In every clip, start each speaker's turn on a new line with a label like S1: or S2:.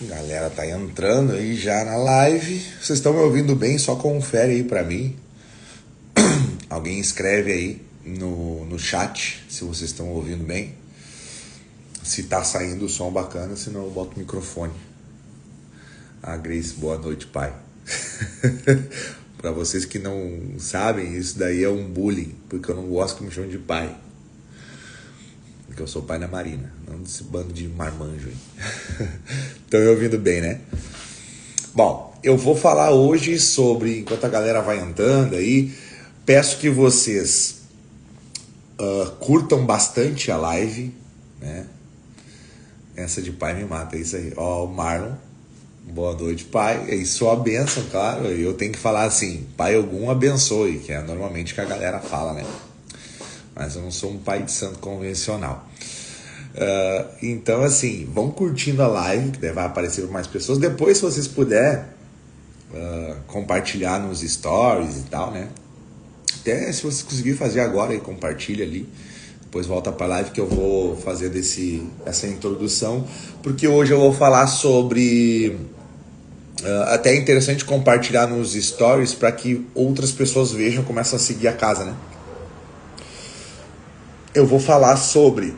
S1: Galera tá entrando aí já na live. Vocês estão me ouvindo bem? Só confere aí pra mim. Alguém escreve aí no chat se vocês estão ouvindo bem. Se tá saindo o som bacana, senão eu boto o microfone. Ah, Grace, boa noite, pai. Pra vocês que não sabem, isso daí é um bullying, porque eu não gosto que me chamem de pai. Porque eu sou pai da Marina, não desse bando de marmanjo aí. Estão me ouvindo bem, né? Bom, eu vou falar hoje sobre, enquanto a galera vai andando aí, peço que vocês curtam bastante a live, né? Essa de pai me mata, é isso aí. Ó, o Marlon, boa noite, pai. É isso, a bênção, claro. Eu tenho que falar assim, pai algum abençoe, que é normalmente que a galera fala, né? Mas eu não sou um pai de santo convencional. Então, assim, vão curtindo a live, que vai aparecer mais pessoas. Depois, se vocês puderem compartilhar nos stories e tal, né? Até se vocês conseguirem fazer agora, aí, compartilha ali. Depois volta para a live que eu vou fazer essa introdução. Porque hoje eu vou falar sobre... até é interessante compartilhar nos stories para que outras pessoas vejam, começam a seguir a casa, né? Eu vou falar sobre,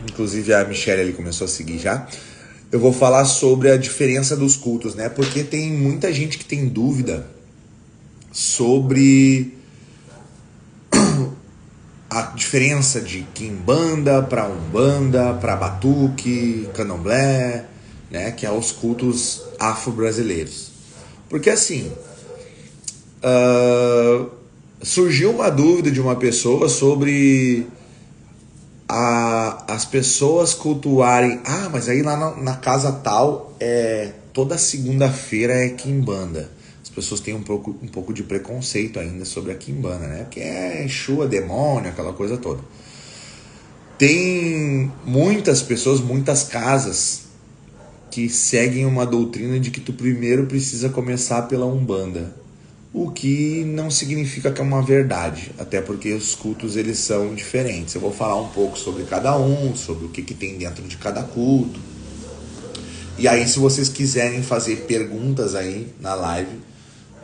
S1: inclusive a Michelle ali começou a seguir já, eu vou falar sobre a diferença dos cultos, né? Porque tem muita gente que tem dúvida sobre a diferença de quimbanda para umbanda, para batuque, candomblé, né? Que é os cultos afro-brasileiros. Porque assim, surgiu uma dúvida de uma pessoa sobre... as pessoas cultuarem, mas aí lá na casa tal, toda segunda-feira é quimbanda. As pessoas têm um pouco de preconceito ainda sobre a quimbanda, né? Porque é Exu, demônio, aquela coisa toda. Tem muitas pessoas, muitas casas que seguem uma doutrina de que tu primeiro precisa começar pela umbanda. O que não significa que é uma verdade, até porque os cultos eles são diferentes. Eu vou falar um pouco sobre cada um, sobre o que tem dentro de cada culto. E aí, se vocês quiserem fazer perguntas aí na live,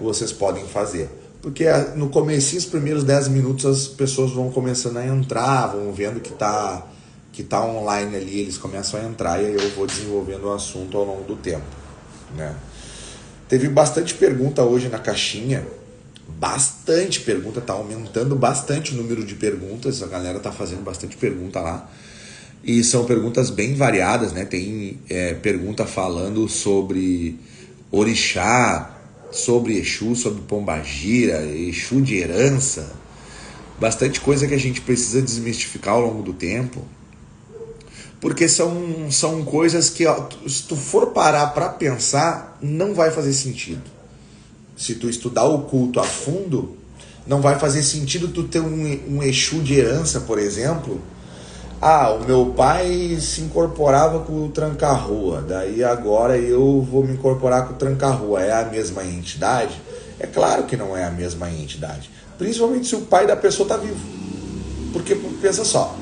S1: vocês podem fazer. Porque no comecinho, os primeiros 10 minutos, as pessoas vão começando a entrar, vão vendo que tá online ali, eles começam a entrar e aí eu vou desenvolvendo o assunto ao longo do tempo, né? Teve bastante pergunta hoje na caixinha, bastante pergunta, tá aumentando bastante o número de perguntas, a galera tá fazendo bastante pergunta lá, e são perguntas bem variadas, né? Tem pergunta falando sobre orixá, sobre Exu, sobre pombagira, Exu de herança, bastante coisa que a gente precisa desmistificar ao longo do tempo, porque são coisas que, se tu for parar para pensar, não vai fazer sentido. Se tu estudar o culto a fundo, não vai fazer sentido tu ter um Exu de herança, por exemplo. O meu pai se incorporava com o tranca-rua, daí agora eu vou me incorporar com o tranca-rua. É a mesma entidade? É claro que não é a mesma entidade. Principalmente se o pai da pessoa está vivo. Porque, pensa só,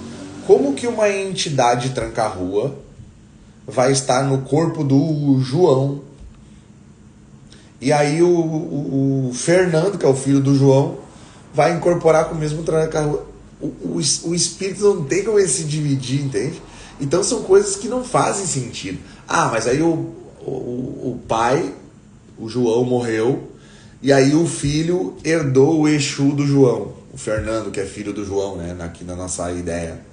S1: como que uma entidade tranca-rua vai estar no corpo do João? E aí o Fernando, que é o filho do João, vai incorporar com o mesmo tranca-rua. O espírito não tem como ele se dividir, entende? Então são coisas que não fazem sentido. Mas aí o pai, o João, morreu, e aí o filho herdou o Exu do João. O Fernando, que é filho do João, né? Aqui na nossa ideia.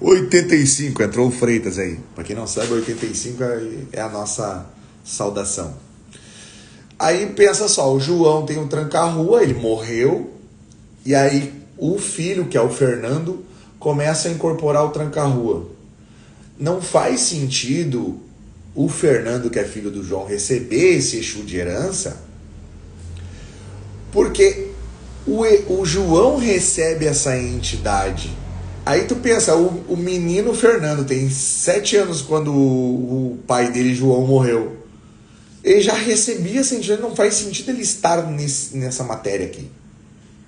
S1: 85, entrou o Freitas aí. Pra quem não sabe, 85 é a nossa saudação. Aí pensa só, o João tem um tranca-rua, ele morreu, e aí o filho, que é o Fernando, começa a incorporar o tranca-rua. Não faz sentido o Fernando, que é filho do João, receber esse Exu de herança, porque o João recebe essa entidade. Aí tu pensa, o menino Fernando tem 7 anos quando o pai dele, João, morreu. Ele já recebia essa entidade, não faz sentido ele estar nessa matéria aqui.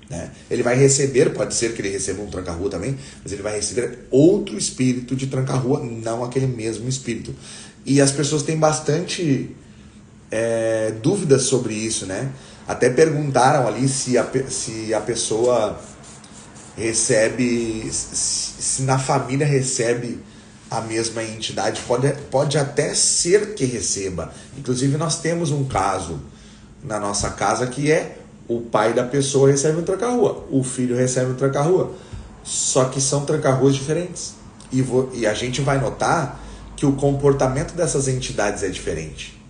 S1: né? Ele vai receber, pode ser que ele receba um tranca-rua também, mas ele vai receber outro espírito de tranca-rua, não aquele mesmo espírito. E as pessoas têm bastante dúvidas sobre isso, né? Até perguntaram ali se a pessoa recebe, se na família recebe a mesma entidade. Pode até ser que receba. Inclusive nós temos um caso na nossa casa que o pai da pessoa recebe um tranca-rua, o filho recebe um tranca-rua, só que são tranca-ruas diferentes. E a gente vai notar que o comportamento dessas entidades é diferente.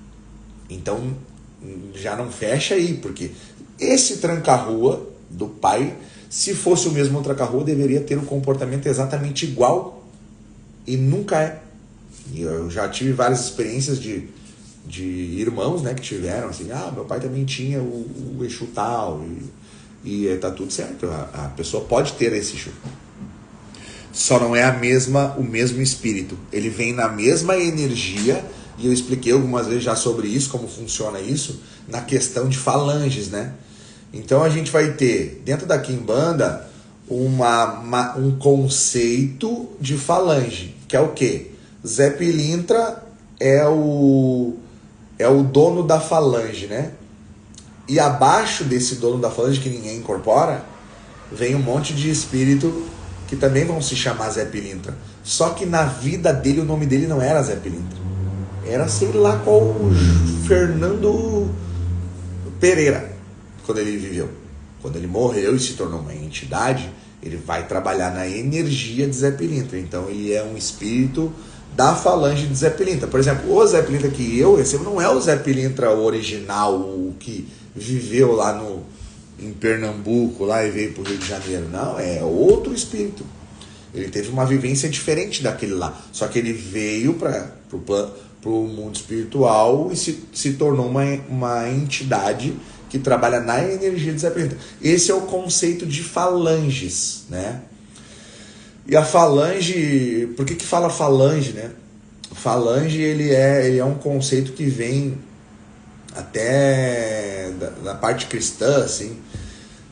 S1: Então já não fecha aí, porque esse tranca-rua do pai, se fosse o mesmo tranca-rua, deveria ter um comportamento exatamente igual, e nunca é. E eu já tive várias experiências de irmãos, né, que tiveram assim, meu pai também tinha o Exu tal, e tá tudo certo, a pessoa pode ter esse Exu, só não é o mesmo espírito, ele vem na mesma energia, e eu expliquei algumas vezes já sobre isso, como funciona isso, na questão de falanges, né? Então a gente vai ter, dentro da Quimbanda, um conceito de falange, que é o quê? Zé Pilintra é o dono da falange, né? E abaixo desse dono da falange, que ninguém incorpora, vem um monte de espírito que também vão se chamar Zé Pilintra. Só que na vida dele, o nome dele não era Zé Pilintra. Era sei lá qual Fernando Pereira, quando ele viveu. Quando ele morreu e se tornou uma entidade, ele vai trabalhar na energia de Zé Pilintra. Então ele é um espírito da falange de Zé Pilintra. Por exemplo, o Zé Pilintra que eu recebo não é o Zé Pilintra original, o que viveu lá em Pernambuco lá e veio para o Rio de Janeiro. Não, é outro espírito. Ele teve uma vivência diferente daquele lá. Só que ele veio para o mundo espiritual e se tornou uma entidade que trabalha na energia de Zé Pilintra. Esse é o conceito de falanges, né? E a falange, por que fala falange, né? Falange, ele é um conceito que vem até da parte cristã, assim,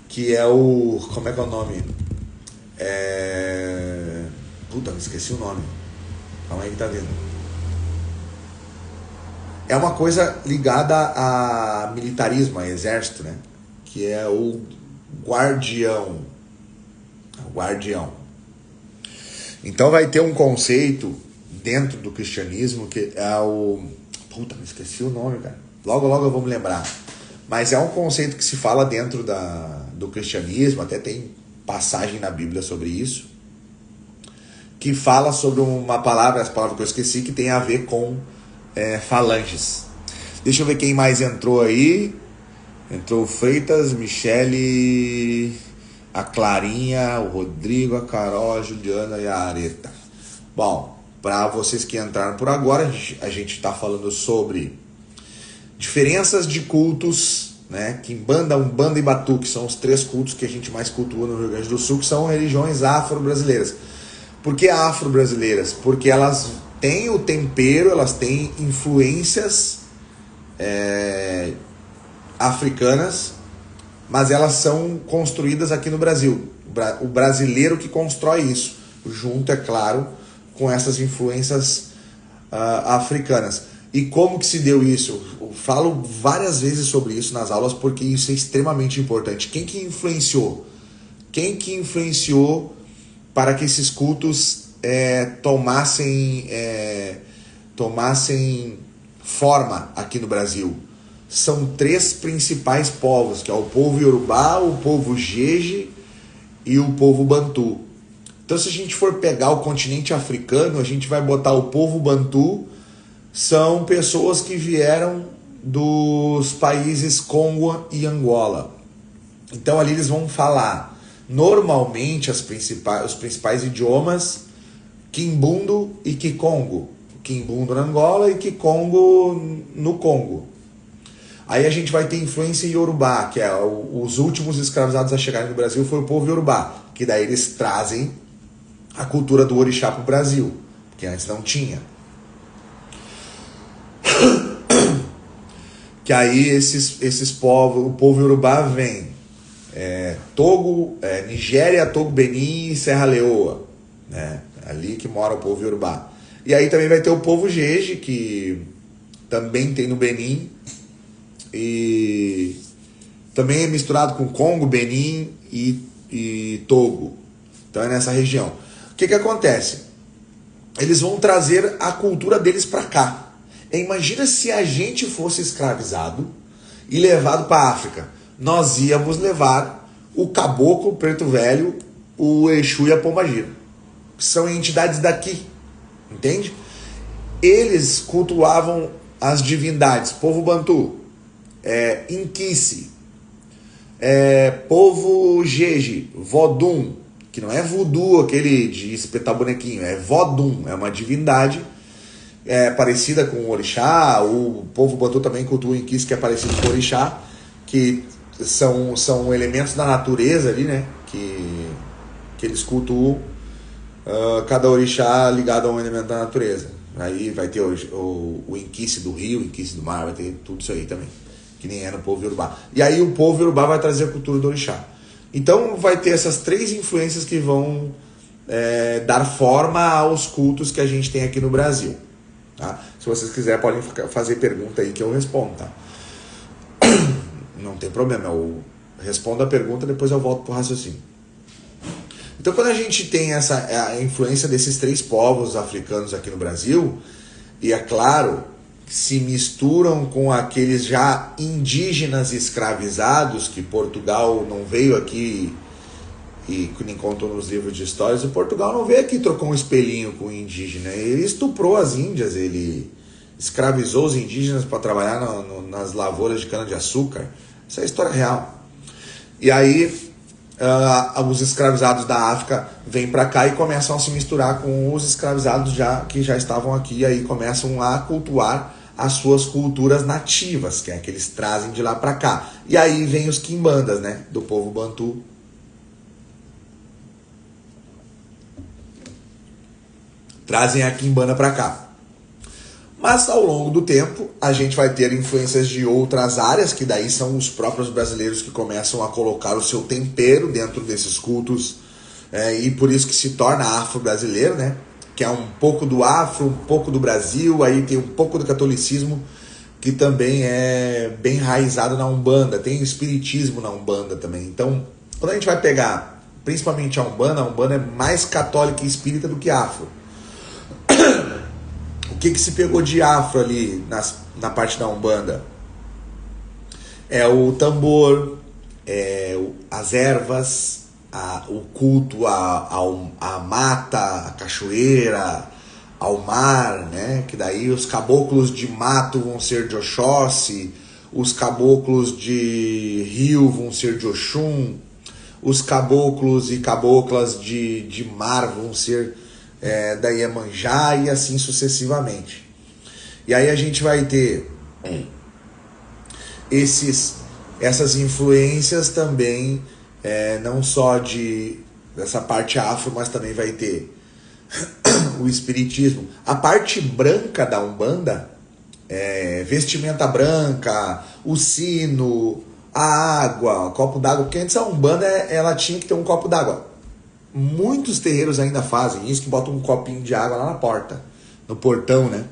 S1: que é como é que é o nome? Me esqueci o nome. Calma aí que tá vendo. É uma coisa ligada a militarismo, a exército, né? Que é o guardião. Então vai ter um conceito dentro do cristianismo que é me esqueci o nome, cara. Logo eu vou me lembrar. Mas é um conceito que se fala dentro do cristianismo, até tem passagem na Bíblia sobre isso, que fala sobre essa palavra que eu esqueci, que tem a ver com falanges. Deixa eu ver quem mais entrou aí. Entrou o Freitas, Michele, a Clarinha, o Rodrigo, a Carol, a Juliana e a Areta. Bom, para vocês que entraram por agora, a gente está falando sobre diferenças de cultos, né? Quimbanda, Umbanda e Batuque são os 3 cultos que a gente mais cultua no Rio Grande do Sul, que são religiões afro-brasileiras. Por que afro-brasileiras? Porque elas têm o tempero, elas têm influências africanas, mas elas são construídas aqui no Brasil. O brasileiro que constrói isso, junto, é claro, com essas influências africanas. E como que se deu isso? Eu falo várias vezes sobre isso nas aulas, porque isso é extremamente importante. Quem que influenciou? Quem que influenciou para que esses cultos tomassem forma aqui no Brasil? São 3 principais povos, que é o povo Iorubá, o povo Jeje e o povo Bantu. Então, se a gente for pegar o continente africano, a gente vai botar o povo Bantu, são pessoas que vieram dos países Congo e Angola. Então, ali eles vão falar, normalmente, os principais idiomas, Quimbundo e Kikongo. Quimbundo na Angola e Kikongo no Congo. Aí a gente vai ter influência Iorubá, que é os últimos escravizados a chegarem no Brasil foi o povo Iorubá, que daí eles trazem a cultura do orixá para o Brasil, que antes não tinha. Que aí esses povos, o povo Iorubá vem Togo, Nigéria, Togo, Benin e Serra Leoa, né? Ali que mora o povo Yorubá. E aí também vai ter o povo Jeje, que também tem no Benin, e também é misturado com Congo, Benin e Togo. Então é nessa região. O que acontece? Eles vão trazer a cultura deles para cá. Imagina se a gente fosse escravizado e levado para a África. Nós íamos levar o caboclo, o preto velho, o Exu e a Pombagira. São entidades daqui, entende? Eles cultuavam as divindades. Povo Bantu, Inquice, povo Jeje, Vodum, que não é voodoo aquele de espetar bonequinho, é Vodum, é uma divindade parecida com o orixá. O povo Bantu também cultua o Inquice, que é parecido com o orixá, que são elementos da natureza ali, né, que eles cultuam, cada orixá ligado a um elemento da natureza. Aí vai ter o Inquice do rio, o Inquice do mar, vai ter tudo isso aí também, que nem é no povo Yorubá. E aí o povo Yorubá vai trazer a cultura do orixá. Então vai ter essas três influências que vão dar forma aos cultos que a gente tem aqui no Brasil. Tá? Se vocês quiserem, podem fazer pergunta aí que eu respondo, tá? Não tem problema, eu respondo a pergunta, depois eu volto pro raciocínio. Então, quando a gente tem a influência desses três povos africanos aqui no Brasil, e é claro, se misturam com aqueles já indígenas escravizados, que Portugal não veio aqui, e que nem contou nos livros de histórias, o Portugal não veio aqui e trocou um espelhinho com o indígena. Ele estuprou as índias, ele escravizou os indígenas para trabalhar nas lavouras de cana-de-açúcar. Isso é história real. E aí os escravizados da África vêm para cá e começam a se misturar com os escravizados que já estavam aqui, e aí começam a cultuar as suas culturas nativas, que é que eles trazem de lá para cá. E aí vem os quimbandas, né, do povo Bantu. Trazem a quimbanda para cá. Mas ao longo do tempo a gente vai ter influências de outras áreas, que daí são os próprios brasileiros que começam a colocar o seu tempero dentro desses cultos, e por isso que se torna afro-brasileiro, né? Que é um pouco do afro, um pouco do Brasil, aí tem um pouco do catolicismo, que também é bem enraizado na Umbanda, tem espiritismo na Umbanda também. Então, quando a gente vai pegar principalmente a Umbanda é mais católica e espírita do que afro. O que se pegou de afro ali na parte da Umbanda? É o tambor, as ervas, o culto à mata, à cachoeira, ao mar, né? Que daí os caboclos de mato vão ser de Oxóssi, os caboclos de rio vão ser de Oxum, os caboclos e caboclas de mar vão ser da Iemanjá, e assim sucessivamente. E aí a gente vai ter essas influências também, não só dessa parte afro, mas também vai ter o espiritismo. A parte branca da Umbanda, vestimenta branca, o sino, a água, copo d'água, porque antes a Umbanda ela tinha que ter um copo d'água. Muitos terreiros ainda fazem isso, que botam um copinho de água lá na porta, no portão, né?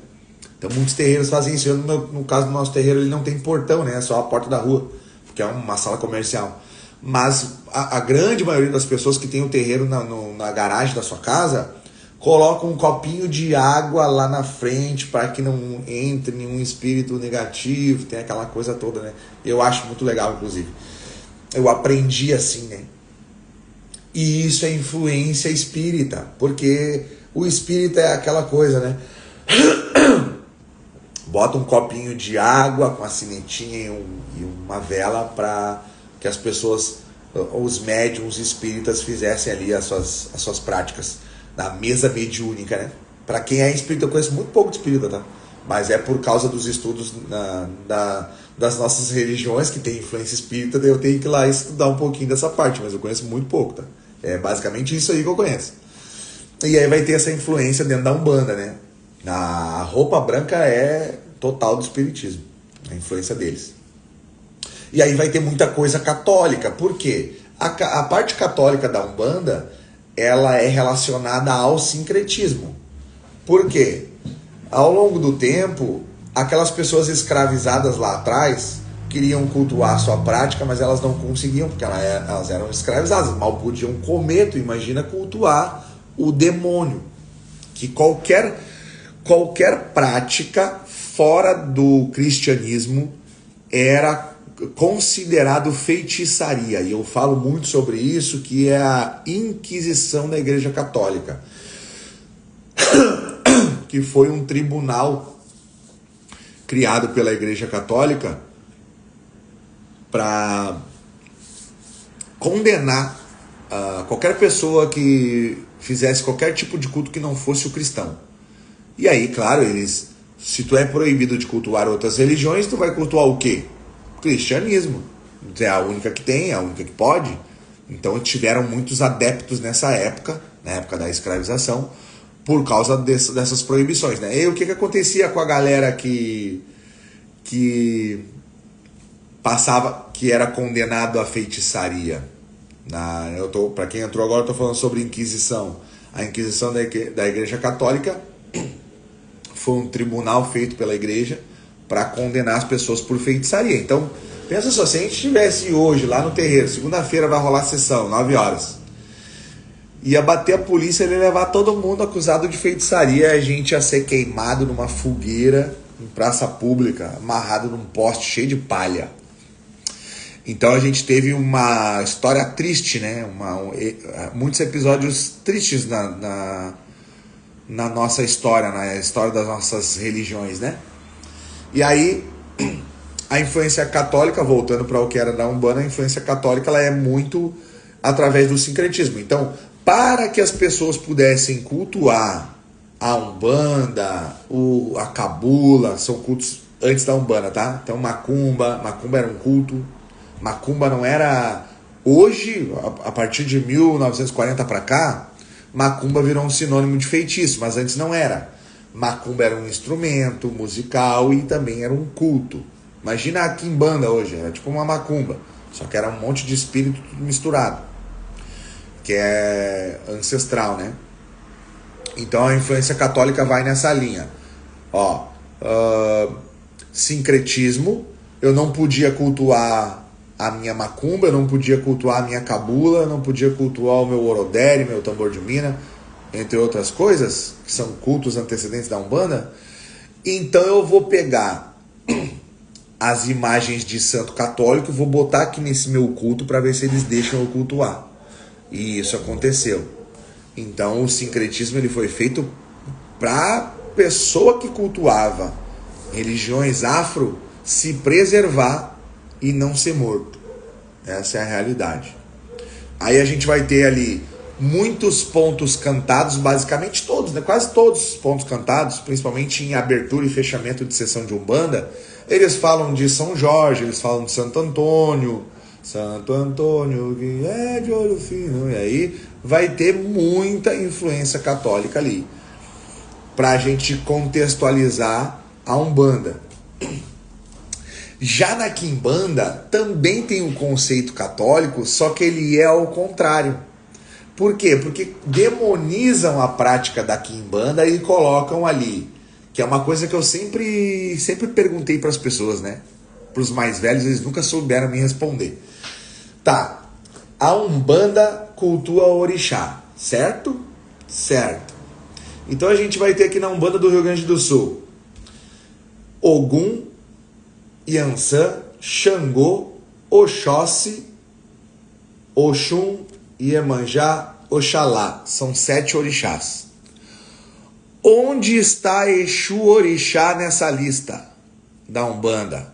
S1: Então muitos terreiros fazem isso. No caso do nosso terreiro, ele não tem portão, né? É só a porta da rua, porque é uma sala comercial. Mas a grande maioria das pessoas que tem o terreiro na garagem da sua casa, colocam um copinho de água lá na frente para que não entre nenhum espírito negativo, tem aquela coisa toda, né? Eu acho muito legal, inclusive. Eu aprendi assim, né? E isso é influência espírita, porque o espírita é aquela coisa, né? Bota um copinho de água com a sinetinha e uma vela para que as pessoas, os médiums espíritas, fizessem ali as suas práticas na mesa mediúnica, né? Para quem é espírita, eu conheço muito pouco de espírita, tá? Mas é por causa dos estudos das nossas religiões que tem influência espírita, daí eu tenho que ir lá estudar um pouquinho dessa parte, mas eu conheço muito pouco, tá? É basicamente isso aí que eu conheço. E aí vai ter essa influência dentro da Umbanda, né? A roupa branca é total do espiritismo, a influência deles. E aí vai ter muita coisa católica. Por quê? A parte católica da Umbanda, ela é relacionada ao sincretismo. Por quê? Ao longo do tempo, aquelas pessoas escravizadas lá atrás queriam cultuar a sua prática, mas elas não conseguiam, porque elas eram escravizadas, mal podiam comer. Tu imagina cultuar o demônio. Que qualquer prática fora do cristianismo era considerado feitiçaria. E eu falo muito sobre isso, que é a Inquisição da Igreja Católica. Que foi um tribunal criado pela Igreja Católica para condenar qualquer pessoa que fizesse qualquer tipo de culto que não fosse o cristão. E aí, claro, se tu é proibido de cultuar outras religiões, tu vai cultuar o quê? O cristianismo. É a única que tem, é a única que pode. Então tiveram muitos adeptos nessa época, na época da escravização, por causa dessas proibições, né? E o que acontecia com a galera que passava, que era condenado à feitiçaria? Para quem entrou agora, eu estou falando sobre Inquisição. A Inquisição da Igreja Católica foi um tribunal feito pela Igreja para condenar as pessoas por feitiçaria. Então, pensa só, se a gente estivesse hoje lá no terreiro, segunda-feira vai rolar a sessão, 9 horas, ia bater a polícia, ele ia levar todo mundo acusado de feitiçaria, a gente ia ser queimado numa fogueira em praça pública, amarrado num poste cheio de palha. Então a gente teve uma história triste, né? Muitos episódios tristes na nossa história, na história das nossas religiões, né? E aí, a influência católica, voltando para o que era da Umbanda, a influência católica ela é muito através do sincretismo. Então, para que as pessoas pudessem cultuar a Umbanda, a Cabula, são cultos antes da Umbanda, tá? Então, Macumba era um culto. Macumba não era... Hoje, a partir de 1940 para cá, Macumba virou um sinônimo de feitiço, mas antes não era. Macumba era um instrumento musical e também era um culto. Imagina a quimbanda hoje, era tipo uma macumba, só que era um monte de espírito tudo misturado, que é ancestral, né? Então a influência católica vai nessa linha. Sincretismo, eu não podia cultuar a minha macumba, eu não podia cultuar a minha cabula, eu não podia cultuar o meu orodere, meu tambor de mina, entre outras coisas, que são cultos antecedentes da Umbanda. Então eu vou pegar as imagens de santo católico e vou botar aqui nesse meu culto para ver se eles deixam eu cultuar. E isso aconteceu. Então o sincretismo ele foi feito para pessoa que cultuava religiões afro se preservar e não ser morto. Essa é a realidade. Aí a gente vai ter ali muitos pontos cantados, basicamente todos, né? Quase todos os pontos cantados, principalmente em abertura e fechamento de sessão de Umbanda, eles falam de São Jorge, eles falam de Santo Antônio que é de olho fino, e aí vai ter muita influência católica ali, pra gente contextualizar a Umbanda. Já na Quimbanda também tem um conceito católico, só que ele é ao contrário. Por quê? Porque demonizam a prática da Quimbanda e colocam ali, que é uma coisa que eu sempre perguntei para as pessoas, né? Para os mais velhos, eles nunca souberam me responder. Tá, a Umbanda cultua o orixá, certo? Certo. Então a gente vai ter aqui na Umbanda do Rio Grande do Sul Ogum, Iansã, Xangô, Oxóssi, Oxum, Iemanjá, Oxalá. São 7 orixás. Onde está Exu Orixá nessa lista da Umbanda?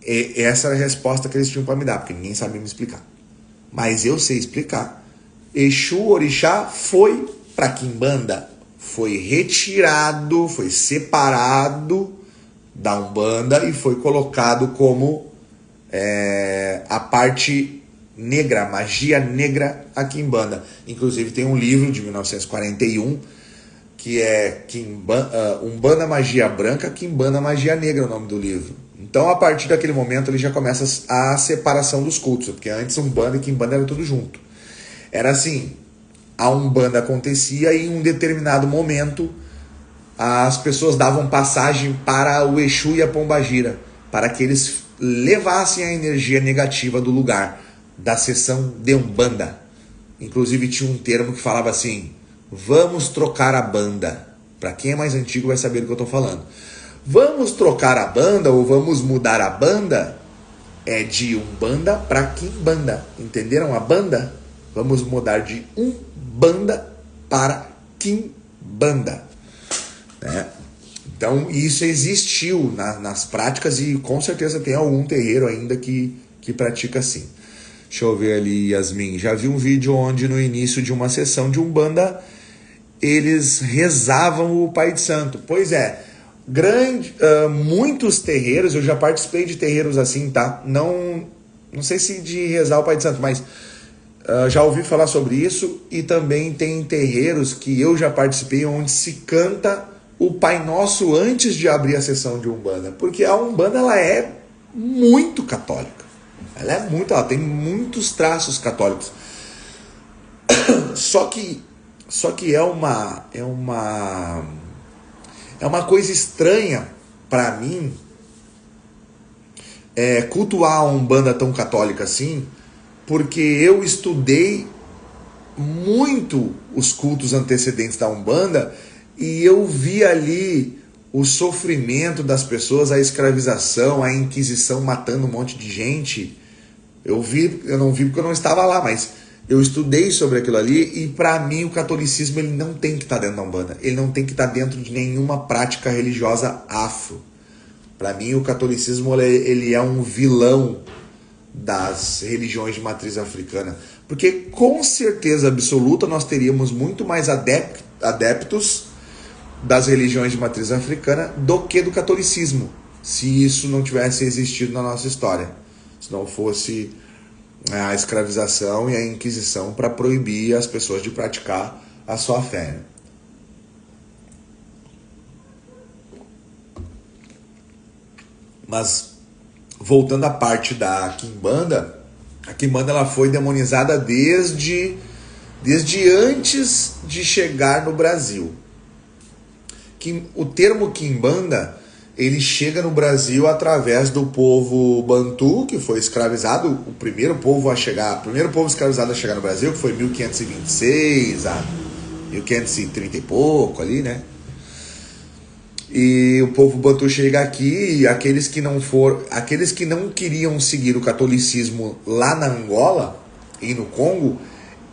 S1: E essa era a resposta que eles tinham para me dar, porque ninguém sabia me explicar. Mas eu sei explicar. Exu Orixá foi para Quimbanda, foi retirado, foi separado da Umbanda e foi colocado como a parte negra, magia negra aqui em Umbanda. Inclusive tem um livro de 1941 que é Umbanda Magia Branca, Quimbanda Magia Negra, é o nome do livro. Então, a partir daquele momento, ele já começa a separação dos cultos, porque antes Umbanda e Quimbanda era tudo junto. Era assim, a Umbanda acontecia e em um determinado momento as pessoas davam passagem para o Exu e a Pombagira, para que eles levassem a energia negativa do lugar, da sessão de Umbanda. Inclusive tinha um termo que falava assim, vamos trocar a banda. Para quem é mais antigo vai saber do que eu estou falando. Vamos trocar a banda ou vamos mudar a banda é de Umbanda para Quimbanda. Entenderam a banda? Vamos mudar de Umbanda para Quimbanda. Né? Então isso existiu nas práticas e com certeza tem algum terreiro ainda que pratica assim. Deixa eu ver ali, Yasmin. Já vi um vídeo onde no início de uma sessão de Umbanda eles rezavam o Pai de Santo. Pois é, muitos terreiros, eu já participei de terreiros assim, tá? Não sei se de rezar o Pai de Santo, mas já ouvi falar sobre isso. E também tem terreiros que eu já participei onde se canta o Pai Nosso antes de abrir a sessão de Umbanda. Porque a Umbanda ela é muito católica. Ela tem muitos traços católicos. Só que é uma coisa estranha para mim cultuar a Umbanda tão católica assim, porque eu estudei muito os cultos antecedentes da Umbanda e eu vi ali o sofrimento das pessoas, a escravização, a Inquisição matando um monte de gente. Eu não vi porque eu não estava lá, mas eu estudei sobre aquilo ali e para mim o catolicismo ele não tem que estar dentro da Umbanda. Ele não tem que estar dentro de nenhuma prática religiosa afro. Para mim o catolicismo ele é um vilão das religiões de matriz africana. Porque com certeza absoluta nós teríamos muito mais adeptos das religiões de matriz africana do que do catolicismo, se isso não tivesse existido na nossa história. Se não fosse a escravização e a Inquisição para proibir as pessoas de praticar a sua fé. Mas, voltando à parte da Quimbanda, a Quimbanda ela foi demonizada desde antes de chegar no Brasil. O termo Quimbanda ele chega no Brasil através do povo Bantu, que foi escravizado, o primeiro povo escravizado a chegar no Brasil, que foi 1526 a 1530 e pouco ali, né? E o povo Bantu chega aqui e aqueles que não queriam seguir o catolicismo lá na Angola e no Congo,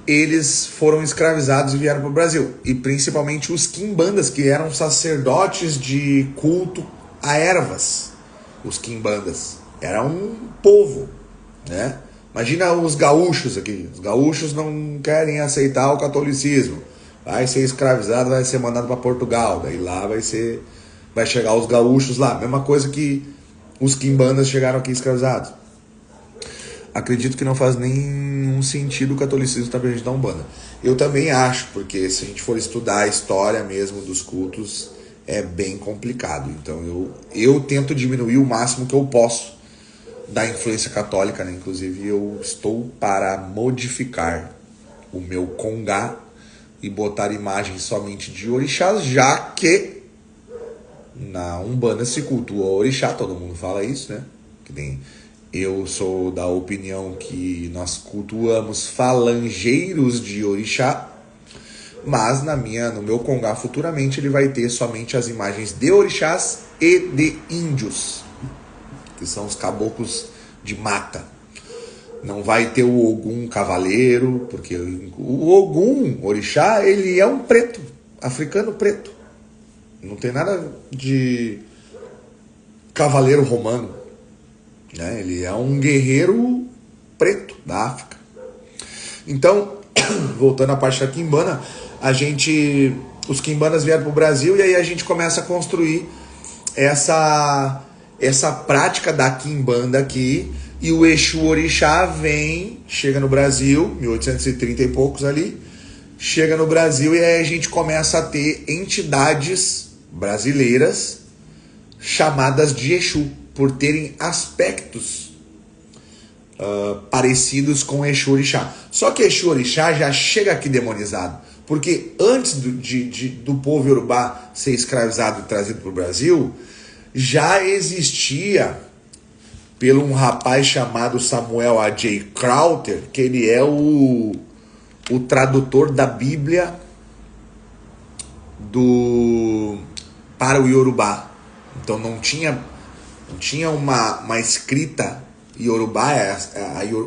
S1: eles foram escravizados e vieram para o Brasil. E principalmente os quimbandas, que eram sacerdotes de culto a ervas. Os quimbandas. Era um povo, né? Imagina os gaúchos aqui. Os gaúchos não querem aceitar o catolicismo. Vai ser escravizado, vai ser mandado para Portugal. Daí lá vai chegar os gaúchos lá. Mesma coisa que os quimbandas chegaram aqui escravizados. Acredito que não faz nenhum sentido o catolicismo estar presente na Umbanda. Eu também acho, porque se a gente for estudar a história mesmo dos cultos, é bem complicado. Então eu tento diminuir o máximo que eu posso da influência católica, né? Inclusive eu estou para modificar o meu congá e botar imagens somente de orixás, já que na Umbanda se cultua orixá, todo mundo fala isso, né? Que nem eu sou da opinião que nós cultuamos falangeiros de orixá, mas no meu congá futuramente ele vai ter somente as imagens de orixás e de índios, que são os caboclos de mata. Não vai ter o Ogum cavaleiro, porque o Ogum orixá ele é um preto, africano preto. Não tem nada de cavaleiro romano. Né? Ele é um guerreiro preto da África. Então, voltando à parte da Quimbanda, os Quimbandas vieram para o Brasil e aí a gente começa a construir essa prática da Quimbanda aqui, e o Exu Orixá chega no Brasil, 1830 e poucos ali, chega no Brasil e aí a gente começa a ter entidades brasileiras chamadas de Exu. por terem aspectos parecidos com Exu Orixá. Só que Exu Orixá já chega aqui demonizado, porque antes do povo Yorubá ser escravizado e trazido para o Brasil, já existia pelo um rapaz chamado Samuel A.J. Crowther, que ele é o tradutor da Bíblia para o Yorubá. Então não tinha uma escrita Yorubá.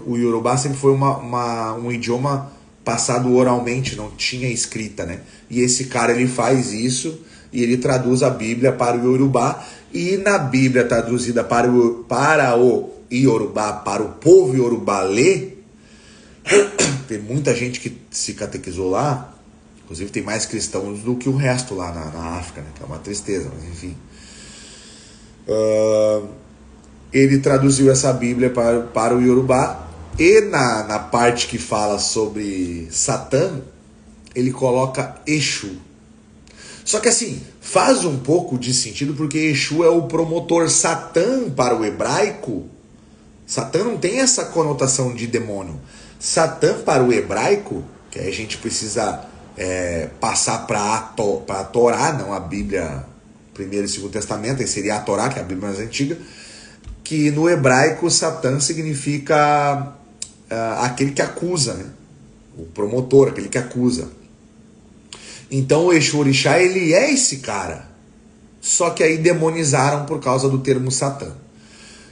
S1: O Yorubá sempre foi um idioma passado oralmente, não tinha escrita, né? E esse cara, ele faz isso e ele traduz a Bíblia para o Yorubá. E na Bíblia traduzida para o Yorubá, para o povo Yorubá ler, tem muita gente que se catequizou lá, inclusive tem mais cristãos do que o resto lá na África, né? Que é uma tristeza, mas enfim. Ele traduziu essa Bíblia para o Yorubá, e na parte que fala sobre Satã, ele coloca Exu. Só que assim, faz um pouco de sentido, porque Exu é o promotor. Satã, para o hebraico, Satã não tem essa conotação de demônio. Satã, para o hebraico, que aí a gente precisa passar para a Torá, não a Bíblia, Primeiro e Segundo Testamento, aí seria a Torá, que é a Bíblia mais antiga, que no hebraico Satã significa aquele que acusa, né? O promotor, aquele que acusa. Então o Exu Orixá, ele é esse cara. Só que aí demonizaram por causa do termo Satã.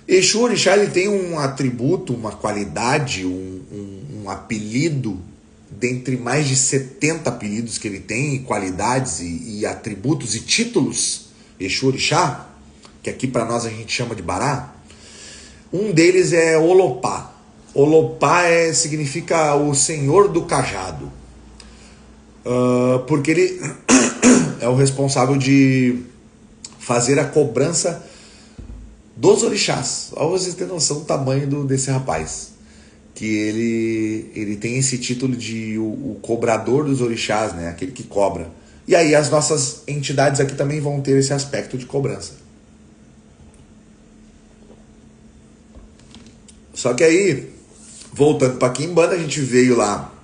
S1: Exu Orixá, ele tem um atributo, uma qualidade, um apelido, dentre mais de 70 apelidos que ele tem, qualidades e atributos e títulos. Exu Orixá, que aqui para nós a gente chama de Bará. Um deles é Olopá. Olopá significa o Senhor do Cajado. Porque ele é o responsável de fazer a cobrança dos orixás. Olha vocês terem noção do tamanho desse rapaz. Que ele tem esse título de o cobrador dos orixás, né? Aquele que cobra. E aí as nossas entidades aqui também vão ter esse aspecto de cobrança. Só que aí, voltando para Quimbanda, a gente veio lá,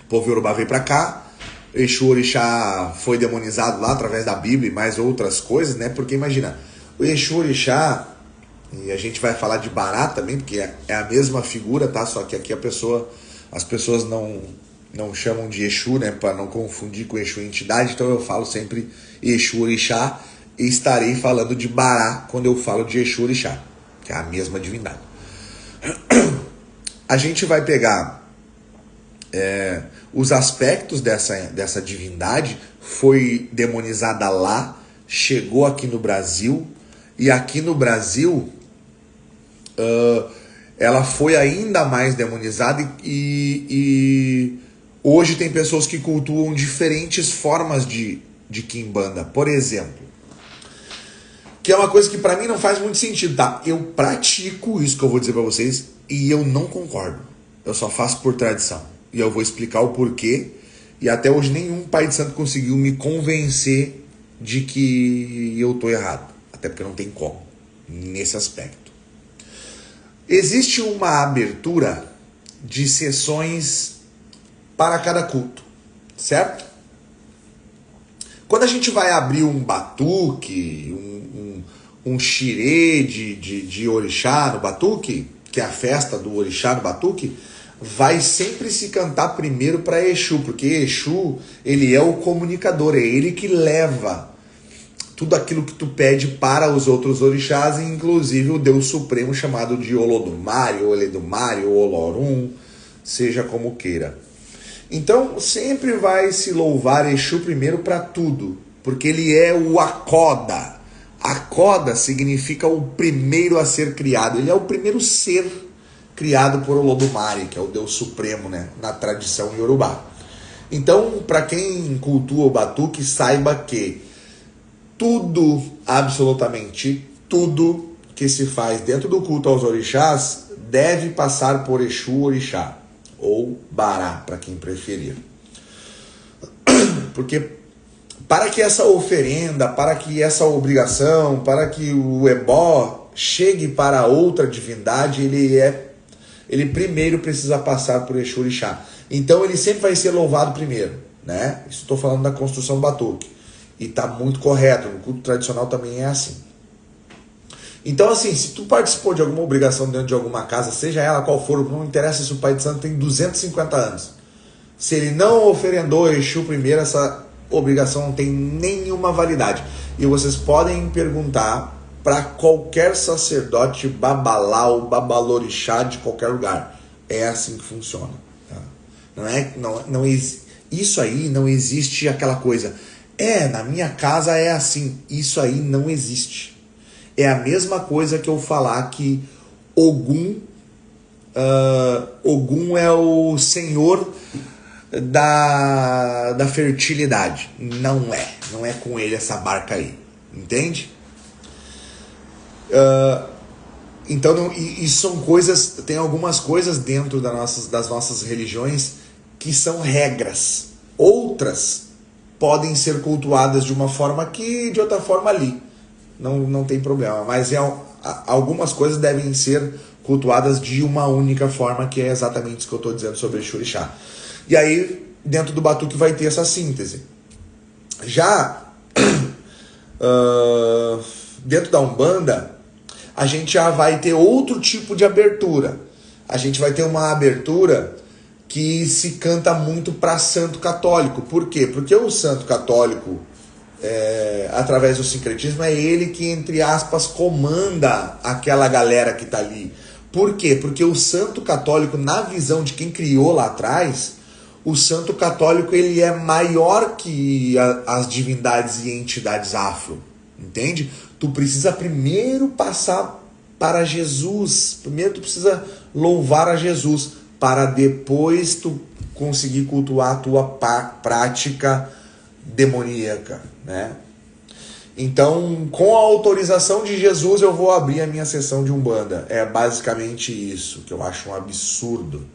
S1: o povo Yorubá veio para cá, Exu Orixá foi demonizado lá através da Bíblia e mais outras coisas, né? Porque imagina, o Exu Orixá, e a gente vai falar de Bará também, porque é a mesma figura, tá? Só que aqui as pessoas não chamam de Exu, né? Para não confundir com Exu entidade, então eu falo sempre Exu Orixá e estarei falando de Bará quando eu falo de Exu Orixá, que é a mesma divindade. A gente vai pegar os aspectos dessa divindade, foi demonizada lá, chegou aqui no Brasil, e aqui no Brasil ela foi ainda mais demonizada, e hoje tem pessoas que cultuam diferentes formas de Quimbanda. Por exemplo, que é uma coisa que pra mim não faz muito sentido, tá? Eu pratico isso que eu vou dizer pra vocês e eu não concordo. Eu só faço por tradição. E eu vou explicar o porquê. E até hoje nenhum pai de santo conseguiu me convencer de que eu tô errado. Até porque não tem como, nesse aspecto. Existe uma abertura de sessões para cada culto, certo? Quando a gente vai abrir um batuque, um xirê de orixá no batuque, que é a festa do orixá no batuque, vai sempre se cantar primeiro para Exu, porque Exu, ele é o comunicador, é ele que leva tudo aquilo que tu pede para os outros orixás, inclusive o Deus Supremo chamado de Olodumare, ou Eledumare, ou Olorum, seja como queira. Então sempre vai se louvar Exu primeiro para tudo, porque ele é o Akoda. Akoda significa o primeiro a ser criado, ele é o primeiro ser criado por Olodumare, que é o Deus Supremo, né, na tradição Yorubá. Então, para quem cultua o batuque, saiba que tudo, absolutamente tudo que se faz dentro do culto aos orixás deve passar por Exu Orixá, ou Bará, para quem preferir. Porque para que essa oferenda, para que essa obrigação, para que o ebó chegue para outra divindade, ele primeiro precisa passar por Exu Orixá. Então ele sempre vai ser louvado primeiro, né? Isso estou falando da construção do batuque. E está muito correto, no culto tradicional também é assim. Então assim, se tu participou de alguma obrigação dentro de alguma casa, seja ela qual for, não interessa se o pai de santo tem 250 anos. Se ele não oferendou Exu primeiro, essa obrigação não tem nenhuma validade. E vocês podem perguntar para qualquer sacerdote babalau, babalorixá de qualquer lugar. É assim que funciona. Tá? Isso aí não existe aquela coisa. Na minha casa é assim. Isso aí não existe. É a mesma coisa que eu falar que Ogum é o senhor da fertilidade. Não é com ele essa barca aí. Entende? Então, isso são coisas, tem algumas coisas dentro das nossas religiões que são regras. Outras podem ser cultuadas de uma forma aqui, de outra forma ali. Não tem problema. Mas algumas coisas devem ser cultuadas de uma única forma, que é exatamente isso que eu estou dizendo sobre Exu Orixá. E aí, dentro do batuque vai ter essa síntese. Já dentro da Umbanda, a gente já vai ter outro tipo de abertura. A gente vai ter uma abertura que se canta muito para santo católico. Por quê? Porque o santo católico, através do sincretismo, é ele que, entre aspas, comanda aquela galera que está ali. Por quê? Porque o santo católico, na visão de quem criou lá atrás, o santo católico ele é maior que as divindades e entidades afro. Entende? Tu precisa primeiro passar para Jesus. Primeiro tu precisa louvar a Jesus, para depois tu conseguir cultuar a tua prática demoníaca, né? Então, com a autorização de Jesus, eu vou abrir a minha sessão de Umbanda. É basicamente isso, que eu acho um absurdo.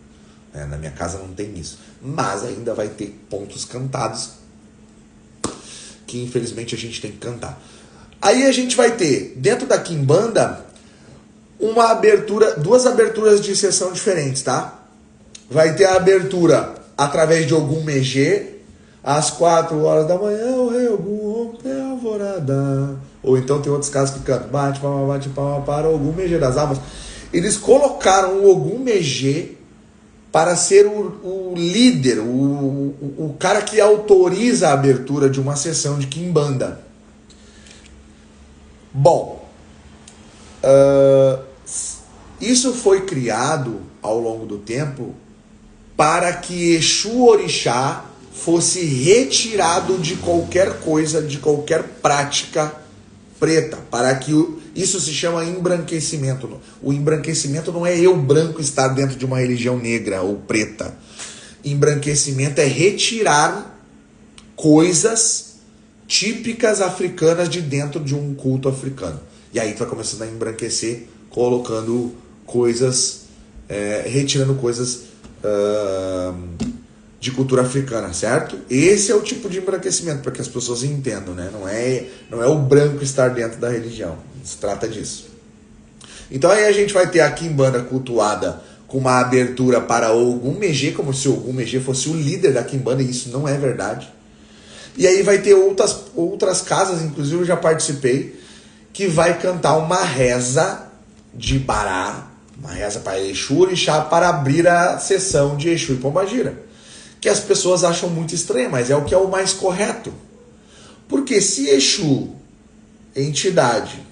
S1: Na minha casa não tem isso. Mas ainda vai ter pontos cantados que infelizmente a gente tem que cantar. Aí a gente vai ter, dentro da Quimbanda, duas aberturas de sessão diferentes, tá? Vai ter a abertura através de Ogum Megê, às 4 horas da manhã, o rei Ogum rompe a alvorada. Ou então tem outros casos que cantam, bate palma para Ogum Megê das almas. Eles colocaram o Ogum Megê para ser o líder, o cara que autoriza a abertura de uma sessão de Quimbanda. Bom, isso foi criado ao longo do tempo para que Exu Orixá fosse retirado de qualquer coisa, de qualquer prática preta, para que isso se chama embranquecimento. O embranquecimento não é eu branco estar dentro de uma religião negra ou preta. Embranquecimento é retirar coisas típicas africanas de dentro de um culto africano. E aí tu vai começando a embranquecer, colocando coisas, retirando coisas de cultura africana, certo? Esse é o tipo de embranquecimento, para que as pessoas entendam, né? Não é o branco estar dentro da religião. Se trata disso. Então aí a gente vai ter a Quimbanda cultuada com uma abertura para Ogum Megê, como se Ogum Megê fosse o líder da Quimbanda, e isso não é verdade. E aí vai ter outras casas, inclusive eu já participei, que vai cantar uma reza de Bará, uma reza para Exu Orixá, para abrir a sessão de Exu e Pombagira. Que as pessoas acham muito estranho, mas é o que é o mais correto. Porque se Exu, entidade,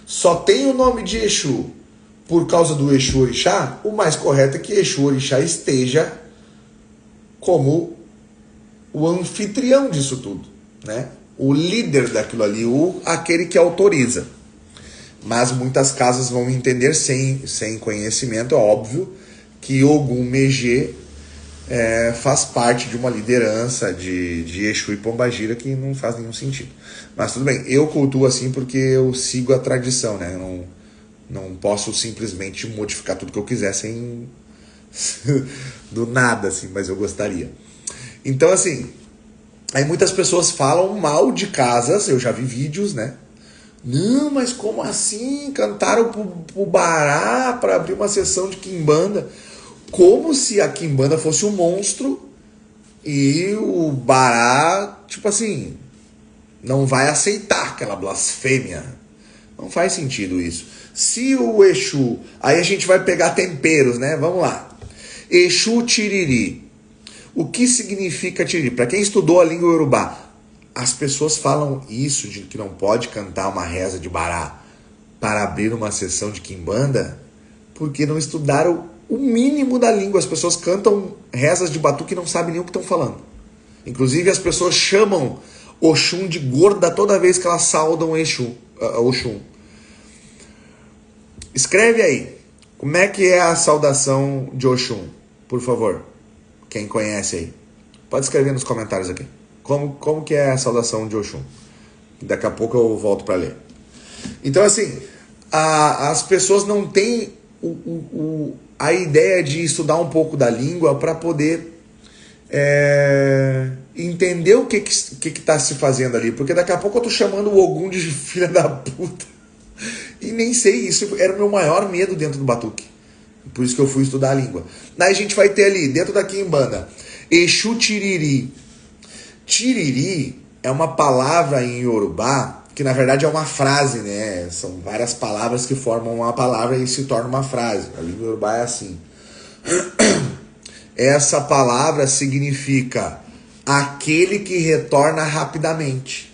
S1: só tem o nome de Exu por causa do Exu Orixá, o mais correto é que Exu Orixá esteja como o anfitrião disso tudo, né? O líder daquilo ali, aquele que autoriza. Mas muitas casas vão entender sem conhecimento, é óbvio, que Ogum Megê faz parte de uma liderança de Exu e Pombagira, que não faz nenhum sentido. Mas tudo bem, eu cultuo assim porque eu sigo a tradição, né? Eu não posso simplesmente modificar tudo que eu quiser sem do nada, assim, mas eu gostaria. Então, assim, aí muitas pessoas falam mal de casas, eu já vi vídeos, né? Não, mas como assim? Cantaram pro Bará para abrir uma sessão de quimbanda. Como se a quimbanda fosse um monstro e o Bará, tipo assim, não vai aceitar aquela blasfêmia. Não faz sentido isso. Se o Exu... Aí a gente vai pegar temperos, né? Vamos lá. Exu Tiriri. O que significa Tiriri? Para quem estudou a língua Yorubá, as pessoas falam isso, de que não pode cantar uma reza de Bará para abrir uma sessão de quimbanda, porque não estudaram o mínimo da língua. As pessoas cantam rezas de batuque e não sabem nem o que estão falando. Inclusive as pessoas chamam Oxum de gorda toda vez que elas saudam Oxum. Escreve aí, como é que é a saudação de Oxum, por favor. Quem conhece aí. Pode escrever nos comentários aqui. Como que é a saudação de Oxum? Daqui a pouco eu volto para ler. Então, assim, as pessoas não têm a ideia de estudar um pouco da língua para poder entender o que está se fazendo ali. Porque daqui a pouco eu tô chamando o Ogum de filha da puta. E nem sei, isso era o meu maior medo dentro do batuque. Por isso que eu fui estudar a língua. Daí a gente vai ter ali, dentro da quimbanda, Exu Tiriri. Tiriri é uma palavra em Yorubá, que na verdade é uma frase, né? São várias palavras que formam uma palavra e se torna uma frase. A língua Yorubá é assim. Essa palavra significa aquele que retorna rapidamente.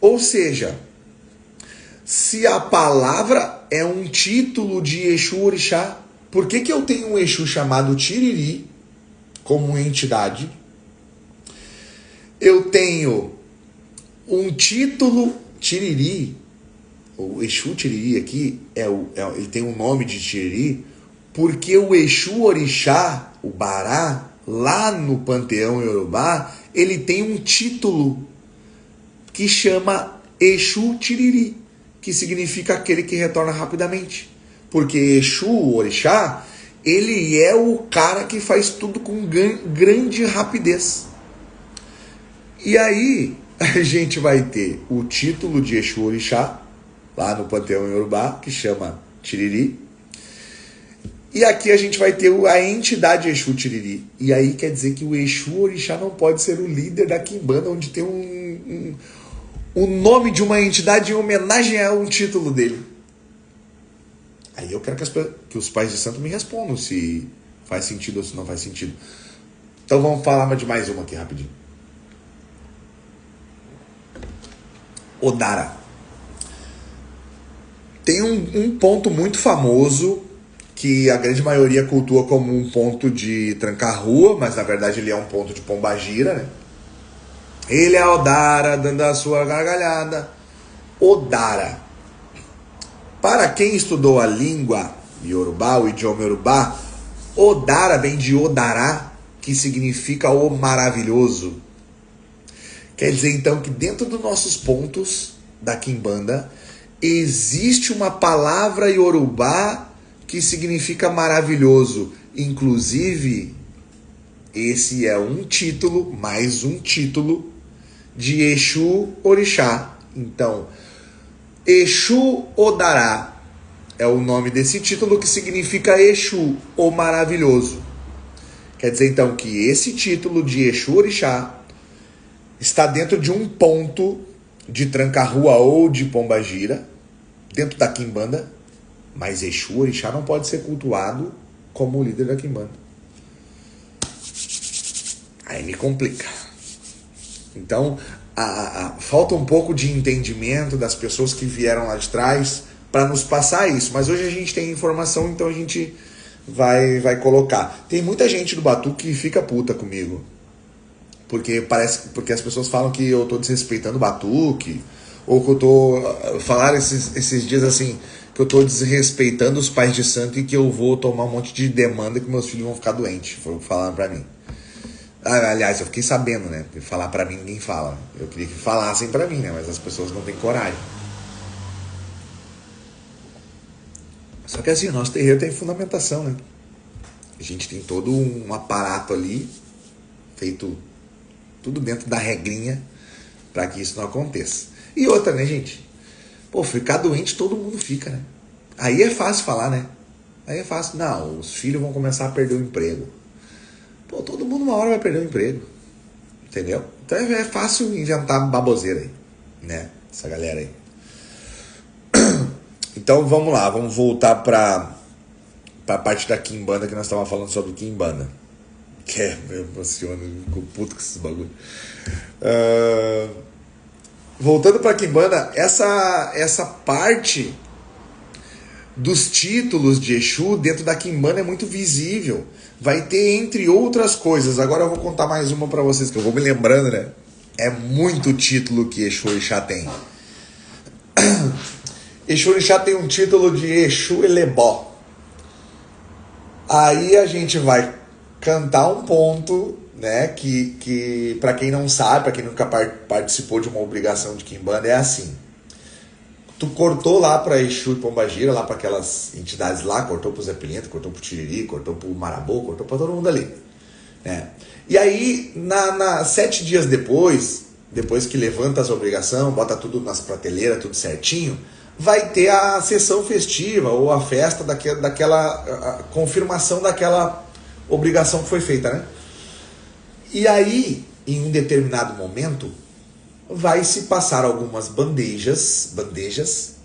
S1: Ou seja, se a palavra é um título de Exu Orixá, por que eu tenho um Exu chamado Tiriri como entidade? Eu tenho um título Tiriri, o Exu Tiriri aqui, ele tem um nome de Tiriri, porque o Exu Orixá, o Bará, lá no panteão Yorubá, ele tem um título que chama Exu Tiriri, que significa aquele que retorna rapidamente. Porque Exu, o Orixá, ele é o cara que faz tudo com grande rapidez. E aí a gente vai ter o título de Exu Orixá, lá no panteão Yorubá, que chama Tiriri. E aqui a gente vai ter a entidade Exu Tiriri. E aí quer dizer que o Exu Orixá não pode ser o líder da quimbanda, onde tem o nome de uma entidade em homenagem a um título dele. Aí eu quero que os pais de santo me respondam se faz sentido ou se não faz sentido. Então vamos falar de mais uma aqui rapidinho. Odara. Tem um ponto muito famoso que a grande maioria cultua como um ponto de trancar-rua, mas na verdade ele é um ponto de pombagira, né? Ele é Odara, dando a sua gargalhada. Odara. Para quem estudou a língua Yorubá, o idioma Yorubá, Odara vem de Odará, que significa o maravilhoso. Quer dizer então que dentro dos nossos pontos da quimbanda existe uma palavra Yorubá que significa maravilhoso. Inclusive, esse é um título, mais um título de Exu Orixá. Então, Exu Odará é o nome desse título, que significa Exu, o maravilhoso. Quer dizer então que esse título de Exu Orixá está dentro de um ponto de tranca-rua ou de pombagira, dentro da quimbanda, mas Exu Orixá não pode ser cultuado como o líder da quimbanda. Aí me complica. Então, falta um pouco de entendimento das pessoas que vieram lá de trás para nos passar isso. Mas hoje a gente tem informação, então a gente vai colocar. Tem muita gente do batuque que fica puta comigo. Porque as pessoas falam que eu tô desrespeitando o batuque, ou que eu tô... Falaram esses dias assim, que eu tô desrespeitando os pais de santo e que eu vou tomar um monte de demanda que meus filhos vão ficar doentes. Foi o que falaram pra mim. Aliás, eu fiquei sabendo, né? Porque falar pra mim ninguém fala. Eu queria que falassem pra mim, né? Mas as pessoas não têm coragem. Só que assim, o nosso terreiro tem fundamentação, né? A gente tem todo um aparato ali, feito tudo dentro da regrinha, para que isso não aconteça. E outra, né, gente? Pô, ficar doente todo mundo fica, né? Aí é fácil falar, né? Aí é fácil. Não, os filhos vão começar a perder o emprego. Pô, todo mundo uma hora vai perder o emprego. Entendeu? Então é fácil inventar baboseira aí, né? Essa galera aí. Então vamos lá, vamos voltar pra parte da Quimbanda que nós estávamos falando sobre Quimbanda. Que é, me emociona, eu fico puto com esses bagulho. Voltando pra Quimbanda, essa parte dos títulos de Exu dentro da Quimbanda é muito visível. Vai ter, entre outras coisas, agora eu vou contar mais uma pra vocês, que eu vou me lembrando, né? É muito título que Exu Orixá tem. Exu Orixá tem um título de Exu Elebó. Aí a gente vai cantar um ponto, né? Que para quem não sabe, para quem nunca participou de uma obrigação de Quimbanda, é assim. Tu cortou lá para Exu e Pombagira, lá para aquelas entidades lá, cortou pro Zé Pilento, cortou pro Tiriri, cortou pro Marabô, cortou para todo mundo ali, né? E aí, 7 dias depois que levanta as obrigações, bota tudo nas prateleiras, tudo certinho, vai ter a sessão festiva ou a festa daquela a confirmação daquela obrigação que foi feita, né? E aí, em um determinado momento, vai se passar algumas bandejas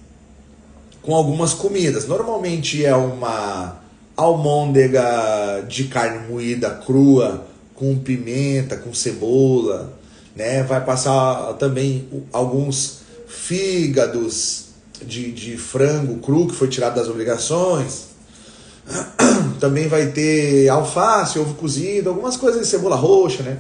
S1: com algumas comidas. Normalmente é uma almôndega de carne moída crua, com pimenta, com cebola, né? Vai passar também alguns fígados de frango cru que foi tirado das obrigações. Também vai ter alface, ovo cozido, algumas coisas de cebola roxa, né?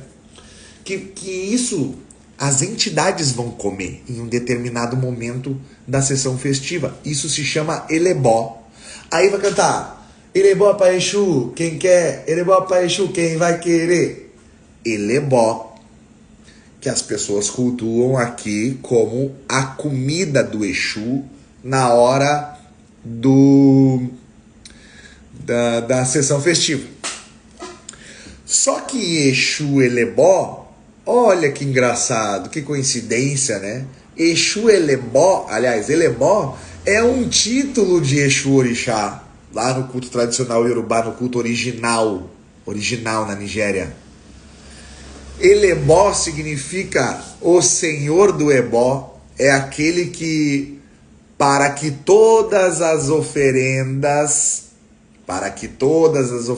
S1: Que isso as entidades vão comer em um determinado momento da sessão festiva. Isso se chama Elebó. Aí vai cantar Elebó pra Exu, quem quer? Elebó pra Exu, quem vai querer? Elebó, que as pessoas cultuam aqui como a comida do Exu na hora da sessão festiva. Só que Exu Elebó, olha que engraçado, que coincidência, né? Exu Elebó, aliás, Elebó é um título de Exu Orixá, lá no culto tradicional iorubá, no culto original na Nigéria. Elebó significa o Senhor do Ebó, é aquele que, para que todas as oferendas, para que todos os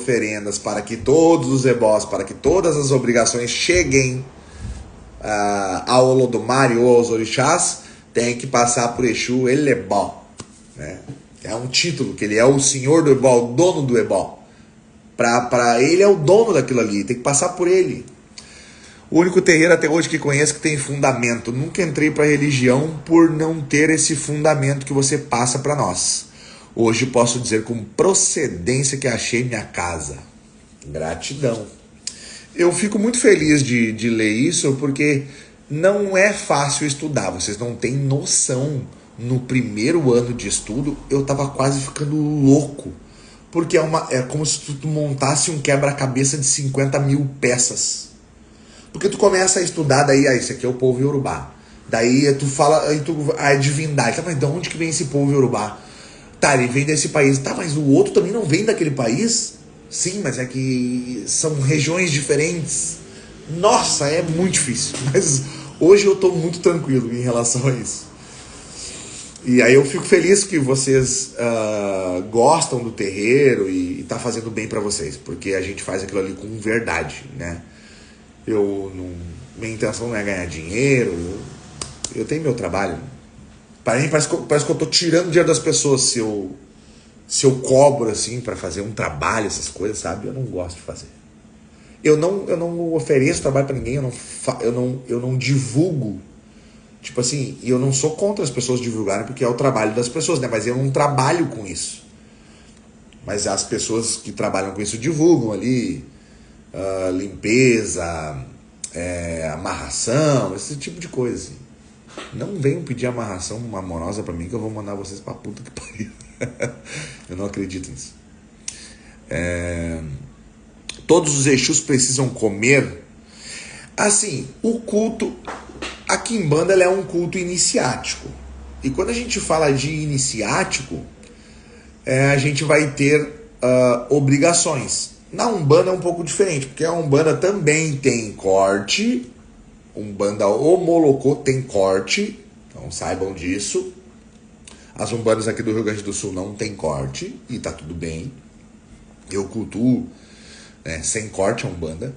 S1: ebós, para que todas as obrigações cheguem ao Olodumare ou aos orixás, tem que passar por Exu Elebó, né? É um título, que ele é o senhor do ebó, o dono do ebó. Para ele é o dono daquilo ali, tem que passar por ele. O único terreiro até hoje que conheço que tem fundamento. Nunca entrei para religião por não ter esse fundamento que você passa para nós. Hoje posso dizer com procedência que achei minha casa. Gratidão. Eu fico muito feliz de ler isso, porque não é fácil estudar. Vocês não têm noção. No primeiro ano de estudo, eu tava quase ficando louco. Porque é como se tu montasse um quebra-cabeça de 50 mil peças. Porque tu começa a estudar, daí, esse aqui é o povo iorubá. Daí tu fala, a divindade. Tá, mas de onde que vem esse povo iorubá? Tá, ele vem desse país. Tá, mas o outro também não vem daquele país? Sim, mas é que são regiões diferentes. Nossa, é muito difícil. Mas hoje eu tô muito tranquilo em relação a isso. E aí eu fico feliz que vocês gostam do terreiro e tá fazendo bem para vocês. Porque a gente faz aquilo ali com verdade, né? Minha intenção não é ganhar dinheiro. Eu tenho meu trabalho. Para mim parece que eu tô tirando dinheiro das pessoas se eu cobro assim para fazer um trabalho, essas coisas, sabe? Eu não gosto de fazer. Eu não ofereço trabalho para ninguém, eu não divulgo. Tipo assim, e eu não sou contra as pessoas divulgarem, porque é o trabalho das pessoas, né? Mas eu não trabalho com isso. Mas as pessoas que trabalham com isso divulgam ali limpeza, amarração, esse tipo de coisa assim. Não venham pedir amarração amorosa pra mim, que eu vou mandar vocês pra puta que pariu. Eu não acredito nisso. Todos os Exus precisam comer. Assim, o culto, a Quimbanda, ela é um culto iniciático. E quando a gente fala de iniciático, a gente vai ter obrigações. Na Umbanda é um pouco diferente, porque a Umbanda também tem corte, Umbanda Omolocô tem corte, então saibam disso. As Umbandas aqui do Rio Grande do Sul não tem corte, e tá tudo bem. Eu cultuo sem corte a Umbanda.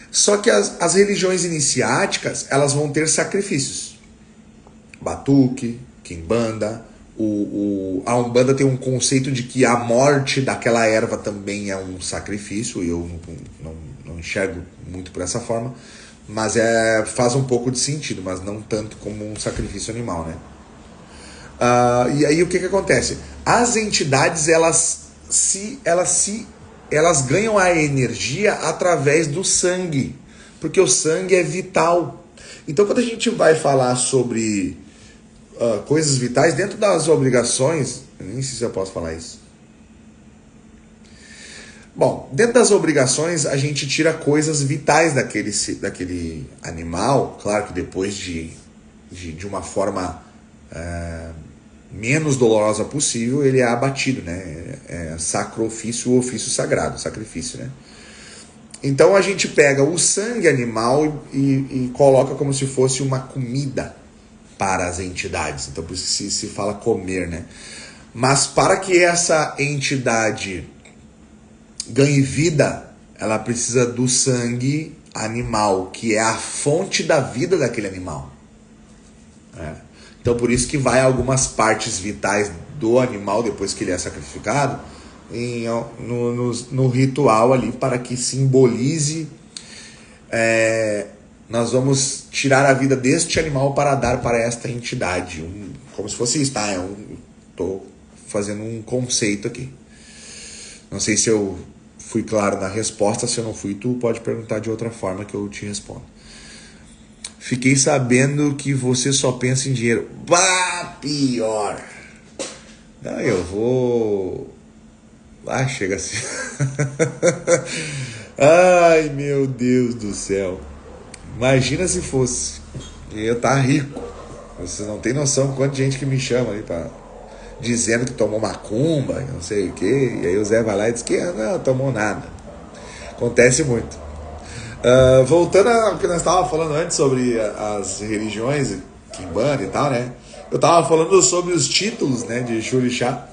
S1: Só que as religiões iniciáticas, elas vão ter sacrifícios. Batuque, quimbanda. A Umbanda tem um conceito de que a morte daquela erva também é um sacrifício. Eu não enxergo muito por essa forma. Mas faz um pouco de sentido, mas não tanto como um sacrifício animal, né? E aí o que acontece? As entidades, elas ganham a energia através do sangue, porque o sangue é vital. Então quando a gente vai falar sobre coisas vitais, dentro das obrigações, eu nem sei se eu posso falar isso. Bom, dentro das obrigações a gente tira coisas vitais daquele animal, claro que depois de uma forma menos dolorosa possível, ele é abatido, né? Sacrifício, o ofício sagrado, sacrifício, né? Então a gente pega o sangue animal e coloca como se fosse uma comida para as entidades. Então por isso se fala comer, né? Mas para que essa entidade ganhe vida, ela precisa do sangue animal, que é a fonte da vida daquele animal. Então por isso que vai algumas partes vitais do animal, depois que ele é sacrificado, no ritual ali, para que simbolize, nós vamos tirar a vida deste animal para dar para esta entidade. Como se fosse isso, tá? Estou fazendo um conceito aqui. Não sei se eu fui claro na resposta. Se eu não fui, tu pode perguntar de outra forma que eu te respondo. Fiquei sabendo que você só pensa em dinheiro. Bah, pior. Não, eu vou... chega assim. Ai, meu Deus do céu. Imagina se fosse. Eu tá rico. Vocês não tem noção quanta gente que me chama aí dizendo que tomou macumba, não sei o quê. E aí o Zé vai lá e diz que não tomou nada. Acontece muito. Voltando ao que nós estávamos falando antes sobre as religiões, Kimbanda e tal, né? Eu estava falando sobre os títulos, né, de Xorixá.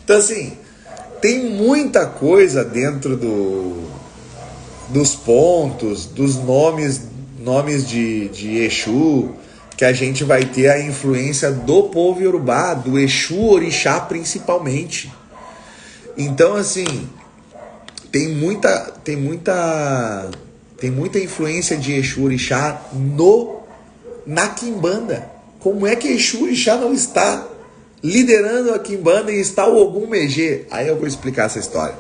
S1: Então, assim, tem muita coisa dentro dos pontos, dos nomes de Exu, que a gente vai ter a influência do povo Yorubá, do Exu Orixá principalmente. Então, assim, tem muita influência de Exu Orixá na Kimbanda. Como é que Exu Orixá não está liderando a Kimbanda e está o Ogum Megê? Aí eu vou explicar essa história.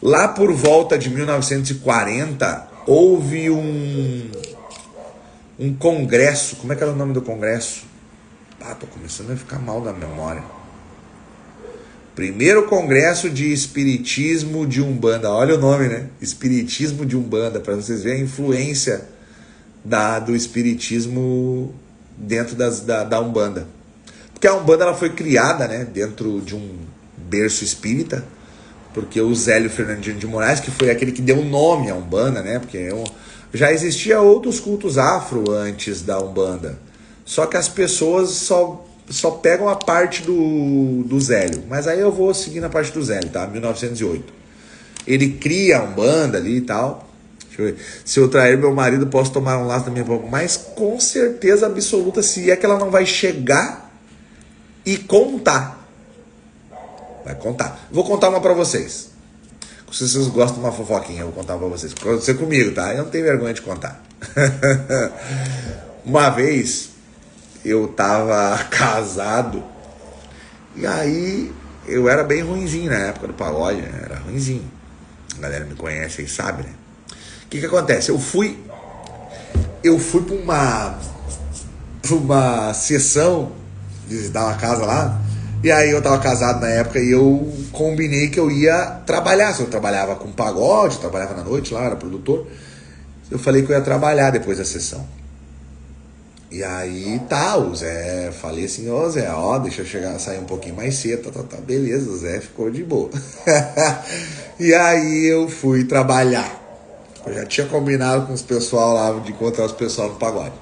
S1: Lá por volta de 1940, houve um congresso. Como é que era o nome do congresso? Tô começando a ficar mal da memória. Primeiro Congresso de Espiritismo de Umbanda. Olha o nome, né? Espiritismo de Umbanda, para vocês verem a influência do Espiritismo dentro da Umbanda. Porque a Umbanda ela foi criada, né, dentro de um berço espírita, porque o Zélio Fernandino de Moraes, que foi aquele que deu nome à Umbanda, né? Porque já existia outros cultos afro antes da Umbanda. Só que as pessoas só pegam a parte do Zélio. Mas aí eu vou seguir na parte do Zélio, tá? 1908. Ele cria a Umbanda ali e tal. Deixa eu ver. Se eu trair meu marido, posso tomar um laço da minha boca. Mas com certeza absoluta, se é que ela não vai chegar e contar. Vai contar. Vou contar uma pra vocês. Se vocês gostam de uma fofoquinha, eu vou contar pra vocês. Aconteceu comigo, tá? Eu não tenho vergonha de contar. Uma vez eu tava casado e aí eu era bem ruinzinho na época do pagode, né? Era ruinzinho. A galera me conhece aí, sabe, né? O que acontece? Eu fui pra uma sessão, visitar uma casa lá, e aí eu tava casado na época e eu combinei que eu ia trabalhar. Se eu trabalhava com pagode, trabalhava na noite lá, era produtor, eu falei que eu ia trabalhar depois da sessão. E aí tá, o Zé, falei assim, ô Zé, ó, deixa eu sair um pouquinho mais cedo, tá, beleza, o Zé ficou de boa. E aí eu fui trabalhar. Eu já tinha combinado com os pessoal lá, de encontrar os pessoal no pagode.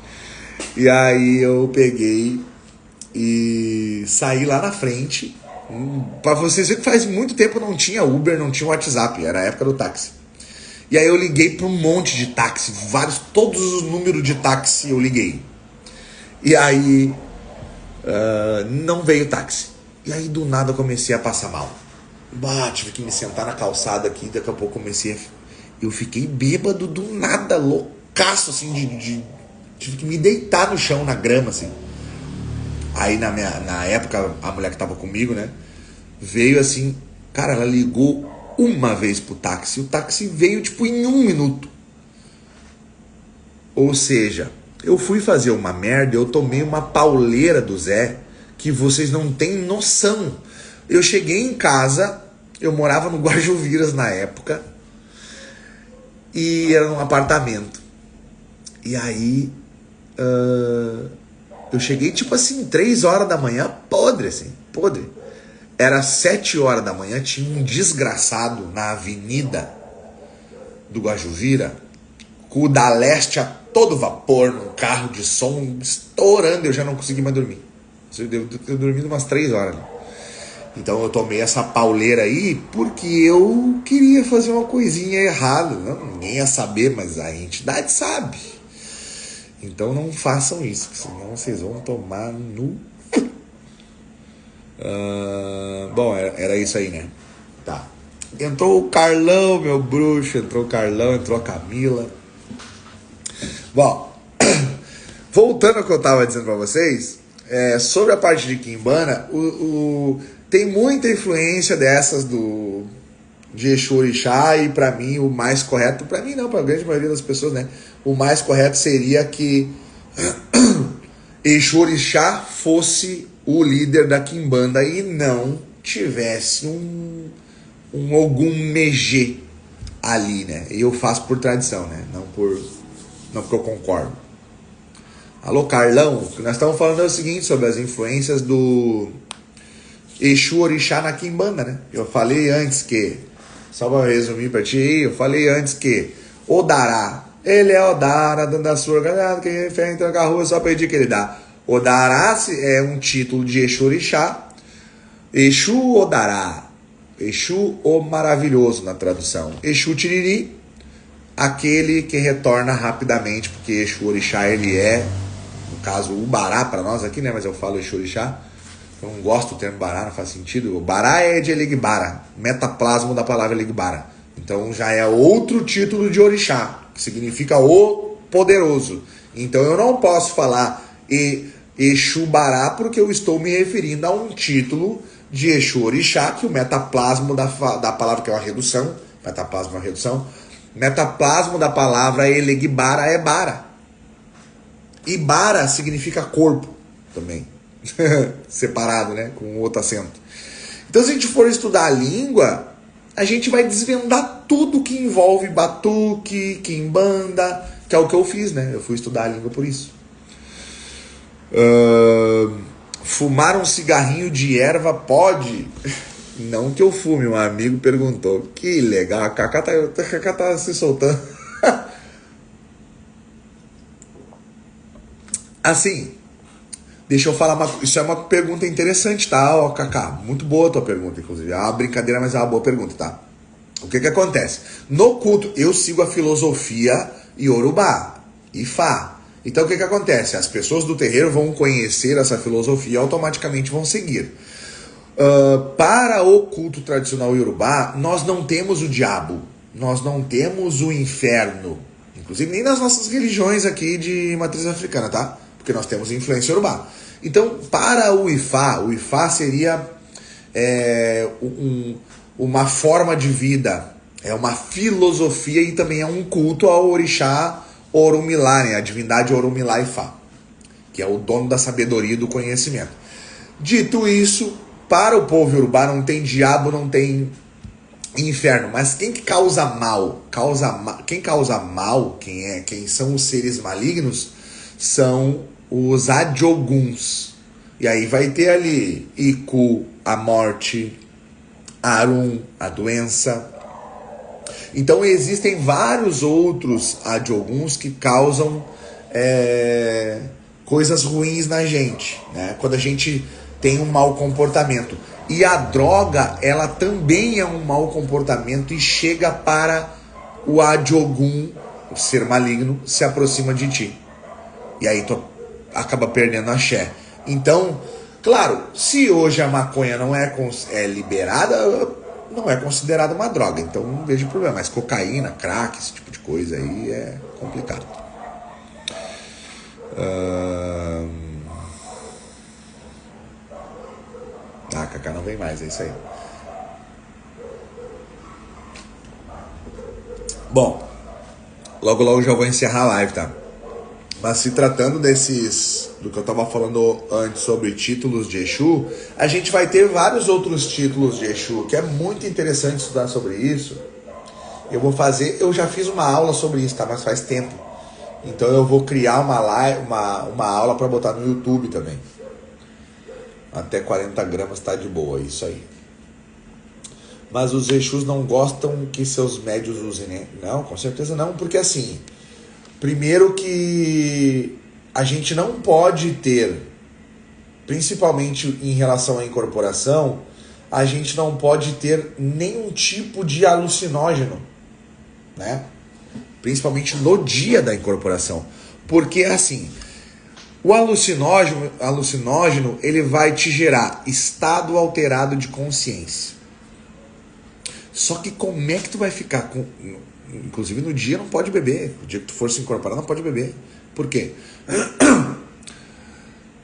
S1: E aí eu peguei e saí lá na frente. Pra vocês verem que faz muito tempo não tinha Uber, não tinha WhatsApp, era a época do táxi. E aí eu liguei para um monte de táxi, todos os números de táxi eu liguei. E aí não veio táxi. E aí do nada eu comecei a passar mal. Tive que me sentar na calçada aqui, daqui a pouco eu fiquei bêbado do nada, loucaço, assim, tive que me deitar no chão, na grama, assim. Aí na época, a mulher que tava comigo, né, veio assim, cara, ela ligou uma vez pro táxi, o táxi veio tipo em 1 minuto. Ou seja, eu fui fazer uma merda, eu tomei uma pauleira do Zé, que vocês não têm noção. Eu cheguei em casa, eu morava no Guajuviras na época, e era num apartamento. E aí eu cheguei tipo assim, 3 horas da manhã, podre. Era 7 horas da manhã, tinha um desgraçado na avenida do Guajuvira, com o da Leste a todo vapor, num carro de som estourando, eu já não consegui mais dormir. Eu devo ter dormido umas 3 horas. Então eu tomei essa pauleira aí porque eu queria fazer uma coisinha errada. Ninguém ia saber, mas a entidade sabe. Então não façam isso, senão vocês vão tomar no... Bom, era isso aí, né? Tá. Entrou o Carlão, meu bruxo. Entrou a Camila. Bom, voltando ao que eu tava dizendo pra vocês, sobre a parte de Quimbanda, tem muita influência dessas de Exu Orixá, e pra mim o mais correto, pra mim não, pra grande maioria das pessoas, né? O mais correto seria que Exu Orixá fosse o líder da Quimbanda e não tivesse um Ogum Megê ali, né? E eu faço por tradição, né? Não porque eu concordo. Alô, Carlão, o que nós estamos falando é o seguinte, sobre as influências do Exu Orixá na Quimbanda, né? Eu falei antes que, só para resumir para ti, eu falei antes que Odará, ele é Odara, dando a sua galera, quem enfrenta na rua só pedir que ele dá. Odará é um título de Exu Orixá, Exu Odará, Exu o Maravilhoso na tradução. Exu Tiriri, aquele que retorna rapidamente, porque Exu Orixá ele é, no caso, o Bará para nós aqui, né? Mas eu falo Exu Orixá. Eu não gosto do termo Bará, não faz sentido. O Bará é de Elegbara, metaplasmo da palavra Elegbara. Então já é outro título de Orixá, que significa o poderoso. Então eu não posso falar Exu Bará porque eu estou me referindo a um título de Exu Orixá, que o metaplasmo da palavra, que é uma redução, metaplasmo é uma redução, metaplasmo da palavra Elegbara é Bara. E Bara significa corpo também. Separado, né? Com outro acento. Então, se a gente for estudar a língua, a gente vai desvendar tudo que envolve batuque, quimbanda, que é o que eu fiz, né? Eu fui estudar a língua por isso. Fumar um cigarrinho de erva pode? Não que eu fume, um amigo perguntou. Que legal, a Cacá tá se soltando. Assim, deixa eu falar isso é uma pergunta interessante, tá, ó, Cacá? Muito boa a tua pergunta, inclusive. É uma brincadeira, mas é uma boa pergunta, tá? O que acontece? No culto, eu sigo a filosofia Yorubá, Ifá. Então, o que acontece? As pessoas do terreiro vão conhecer essa filosofia e automaticamente vão seguir. Para o culto tradicional Yorubá, nós não temos o diabo, nós não temos o inferno, inclusive nem nas nossas religiões aqui de matriz africana, tá? Porque nós temos influência Yorubá. Então, para o Ifá seria uma forma de vida, é uma filosofia e também é um culto ao orixá Orumilá, né? A divindade Orumilá Ifá, que é o dono da sabedoria e do conhecimento. Dito isso, para o povo Yorubá não tem diabo, não tem inferno, mas quem que causa mal? Quem causa mal, quem são os seres malignos, são os Adioguns. E aí vai ter ali Iku, a morte, Arum, a doença. Então existem vários outros Adioguns que causam coisas ruins na gente, né? Quando a gente tem um mau comportamento. E a droga, ela também é um mau comportamento e chega para o Adiogun, o ser maligno, se aproxima de ti. E aí tu acaba perdendo a axé. Então, claro, se hoje a maconha não é liberada, não é considerada uma droga. Então não vejo problema. Mas cocaína, crack, esse tipo de coisa aí é complicado. Kaká não vem mais, é isso aí. Bom, logo logo já vou encerrar a live, tá? Mas se tratando do que eu tava falando antes sobre títulos de Exu, a gente vai ter vários outros títulos de Exu, que é muito interessante estudar sobre isso. Eu já fiz uma aula sobre isso, tá? Mas faz tempo. Então eu vou criar uma aula para botar no YouTube também. Até 40 gramas tá de boa, isso aí. Mas os Exus não gostam que seus médios usem, né? Não, com certeza não, porque assim, primeiro que a gente não pode ter, principalmente em relação à incorporação, a gente não pode ter nenhum tipo de alucinógeno, né? Principalmente no dia da incorporação. Porque assim, o alucinógeno, ele vai te gerar estado alterado de consciência. Só que como é que tu vai ficar com... Inclusive no dia não pode beber. O dia que tu for se incorporar não pode beber. Por quê?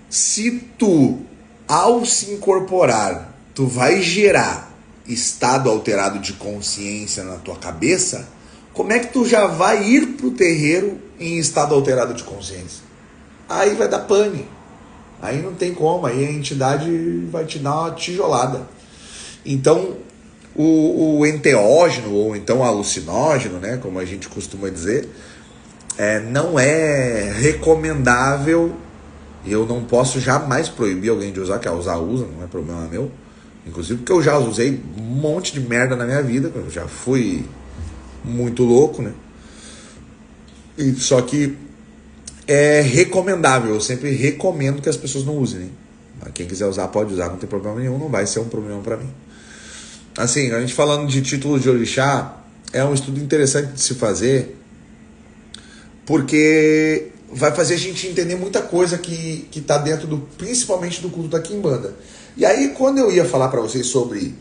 S1: Se tu, ao se incorporar, tu vai gerar estado alterado de consciência na tua cabeça, como é que tu já vai ir pro terreiro em estado alterado de consciência? Aí vai dar pane. Aí não tem como, aí a entidade vai te dar uma tijolada. Então, o enteógeno, ou então alucinógeno, né, como a gente costuma dizer, não é recomendável. Eu não posso jamais proibir alguém de usar, quer usar, usa, não é problema meu. Inclusive porque eu já usei um monte de merda na minha vida, eu já fui muito louco, né? Só que é recomendável, eu sempre recomendo que as pessoas não usem, né? Quem quiser usar pode usar, não tem problema nenhum, não vai ser um problema pra mim. Assim, a gente falando de títulos de orixá, é um estudo interessante de se fazer, porque vai fazer a gente entender muita coisa que tá dentro principalmente do culto da Quimbanda. E aí, quando eu ia falar pra vocês sobre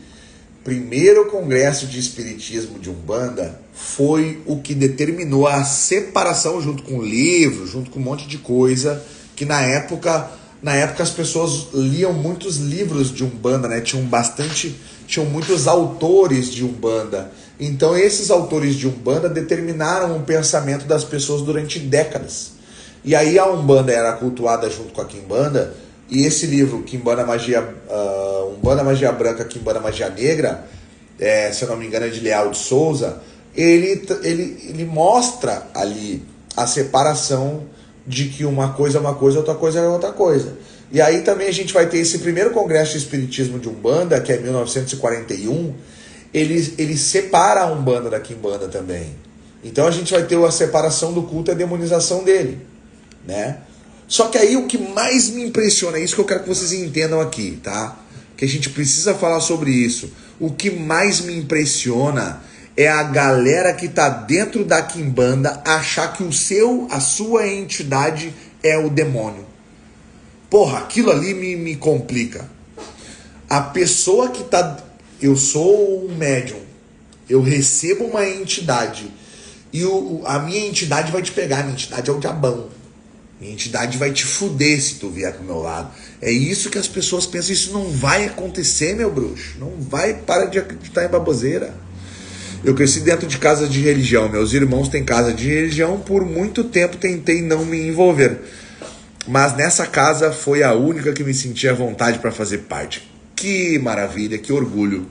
S1: primeiro congresso de espiritismo de Umbanda, foi o que determinou a separação, junto com livros, junto com um monte de coisa, que na época as pessoas liam muitos livros de Umbanda, né? Tinham muitos autores de Umbanda. Então esses autores de Umbanda determinaram o pensamento das pessoas durante décadas. E aí a Umbanda era cultuada junto com a Quimbanda, e esse livro, Umbanda Magia Branca, Quimbanda Magia Negra, se eu não me engano é de Leal de Souza, ele mostra ali a separação de que uma coisa é uma coisa, outra coisa é outra coisa. E aí também a gente vai ter esse primeiro congresso de espiritismo de Umbanda, que é 1941, ele separa a Umbanda da Quimbanda também. Então a gente vai ter a separação do culto e a demonização dele, né? Só que aí o que mais me impressiona, é isso que eu quero que vocês entendam aqui, tá? Que a gente precisa falar sobre isso. O que mais me impressiona é a galera que tá dentro da Quimbanda achar que a sua entidade é o demônio. Porra, aquilo ali me complica. A pessoa que tá... Eu sou um médium, eu recebo uma entidade, e a minha entidade vai te pegar, a minha entidade é o diabão. Minha entidade vai te fuder se tu vier pro meu lado. É isso que as pessoas pensam. Isso não vai acontecer, meu bruxo. Não vai. Para de acreditar em baboseira. Eu cresci dentro de casa de religião. Meus irmãos têm casa de religião. Por muito tempo tentei não me envolver. Mas nessa casa foi a única que me sentia à vontade para fazer parte. Que maravilha, que orgulho.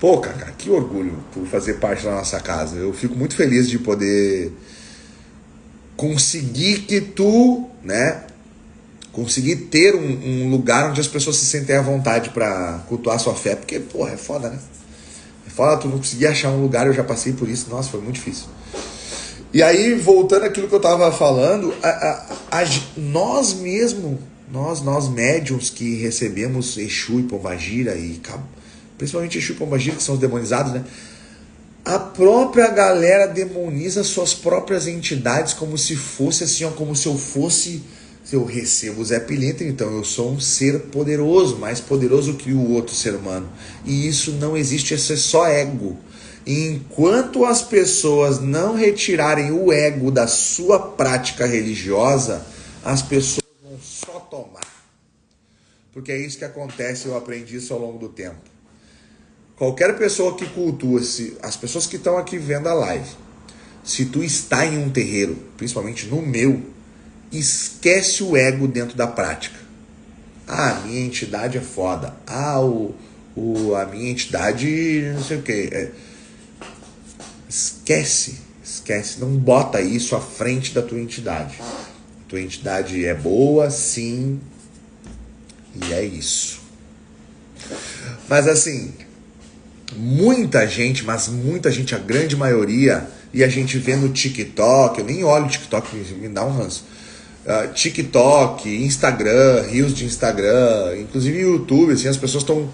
S1: Pô, cara, que orgulho por fazer parte da nossa casa. Eu fico muito feliz de poder conseguir que tu, né, Conseguir ter um lugar onde as pessoas se sentem à vontade para cultuar a sua fé, porque, porra, é foda, né? É foda, tu não conseguir achar um lugar, eu já passei por isso, nossa, foi muito difícil. E aí, voltando àquilo que eu tava falando, nós mesmo, nós médiums que recebemos Exu e Pombagira, principalmente Exu e Pombagira, que são os demonizados, né? A própria galera demoniza suas próprias entidades como se fosse assim, ó, como se eu fosse... Se eu recebo o Zé Pilintra, então eu sou um ser poderoso, mais poderoso que o outro ser humano. E isso não existe, isso é só ego. E enquanto as pessoas não retirarem o ego da sua prática religiosa, as pessoas vão só tomar. Porque é isso que acontece, eu aprendi isso ao longo do tempo. Qualquer pessoa que cultua, as pessoas que estão aqui vendo a live, se tu está em um terreiro, principalmente no meu, esquece o ego dentro da prática. Ah, a minha entidade é foda. Ah, a minha entidade não sei o que. Esquece. Não bota isso à frente da tua entidade. A tua entidade é boa, sim. E é isso. Mas assim, muita gente, a grande maioria, e a gente vê no TikTok, eu nem olho o TikTok, me dá um ranço. TikTok, Instagram, Reels de Instagram, inclusive YouTube, assim, as pessoas estão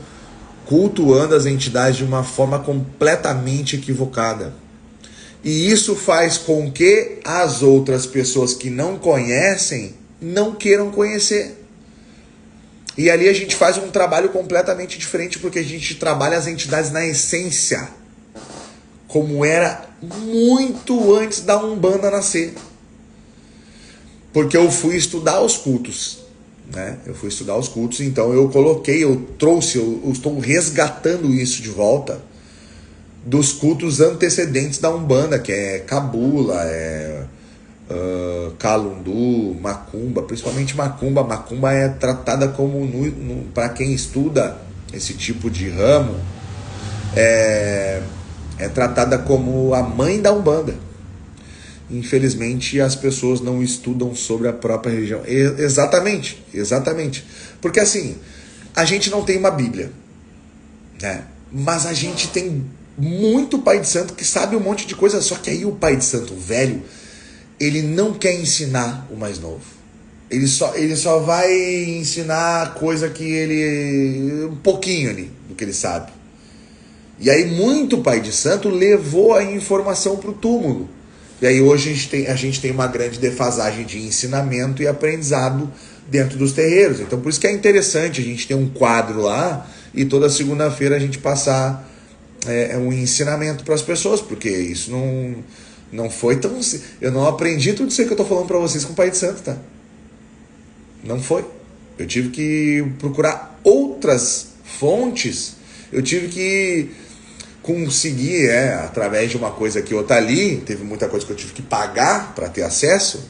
S1: cultuando as entidades de uma forma completamente equivocada. E isso faz com que as outras pessoas que não conhecem não queiram conhecer. E ali a gente faz um trabalho completamente diferente, porque a gente trabalha as entidades na essência, como era muito antes da Umbanda nascer. Porque eu fui estudar os cultos, né? Então eu estou resgatando isso de volta dos cultos antecedentes da Umbanda, que é Cabula, Calundu, Macumba, principalmente Macumba. Macumba é tratada como, para quem estuda esse tipo de ramo, é tratada como a mãe da Umbanda. Infelizmente as pessoas não estudam sobre a própria religião. Exatamente. Porque assim, a gente não tem uma Bíblia, né? Mas a gente tem muito pai de santo que sabe um monte de coisa. Só que aí o pai de santo velho, ele não quer ensinar o mais novo. Ele só vai ensinar coisa que ele... um pouquinho ali do que ele sabe. E aí muito pai de santo levou a informação para o túmulo. E aí hoje a gente tem uma grande defasagem de ensinamento e aprendizado dentro dos terreiros. Então por isso que é interessante a gente ter um quadro lá e toda segunda-feira a gente passar um ensinamento para as pessoas, porque isso não foi tão... Eu não aprendi tudo isso aí que eu estou falando para vocês com o Pai de Santo, tá? Não foi. Eu tive que procurar outras fontes, eu tive que conseguir, através de uma coisa que outra ali, teve muita coisa que eu tive que pagar para ter acesso,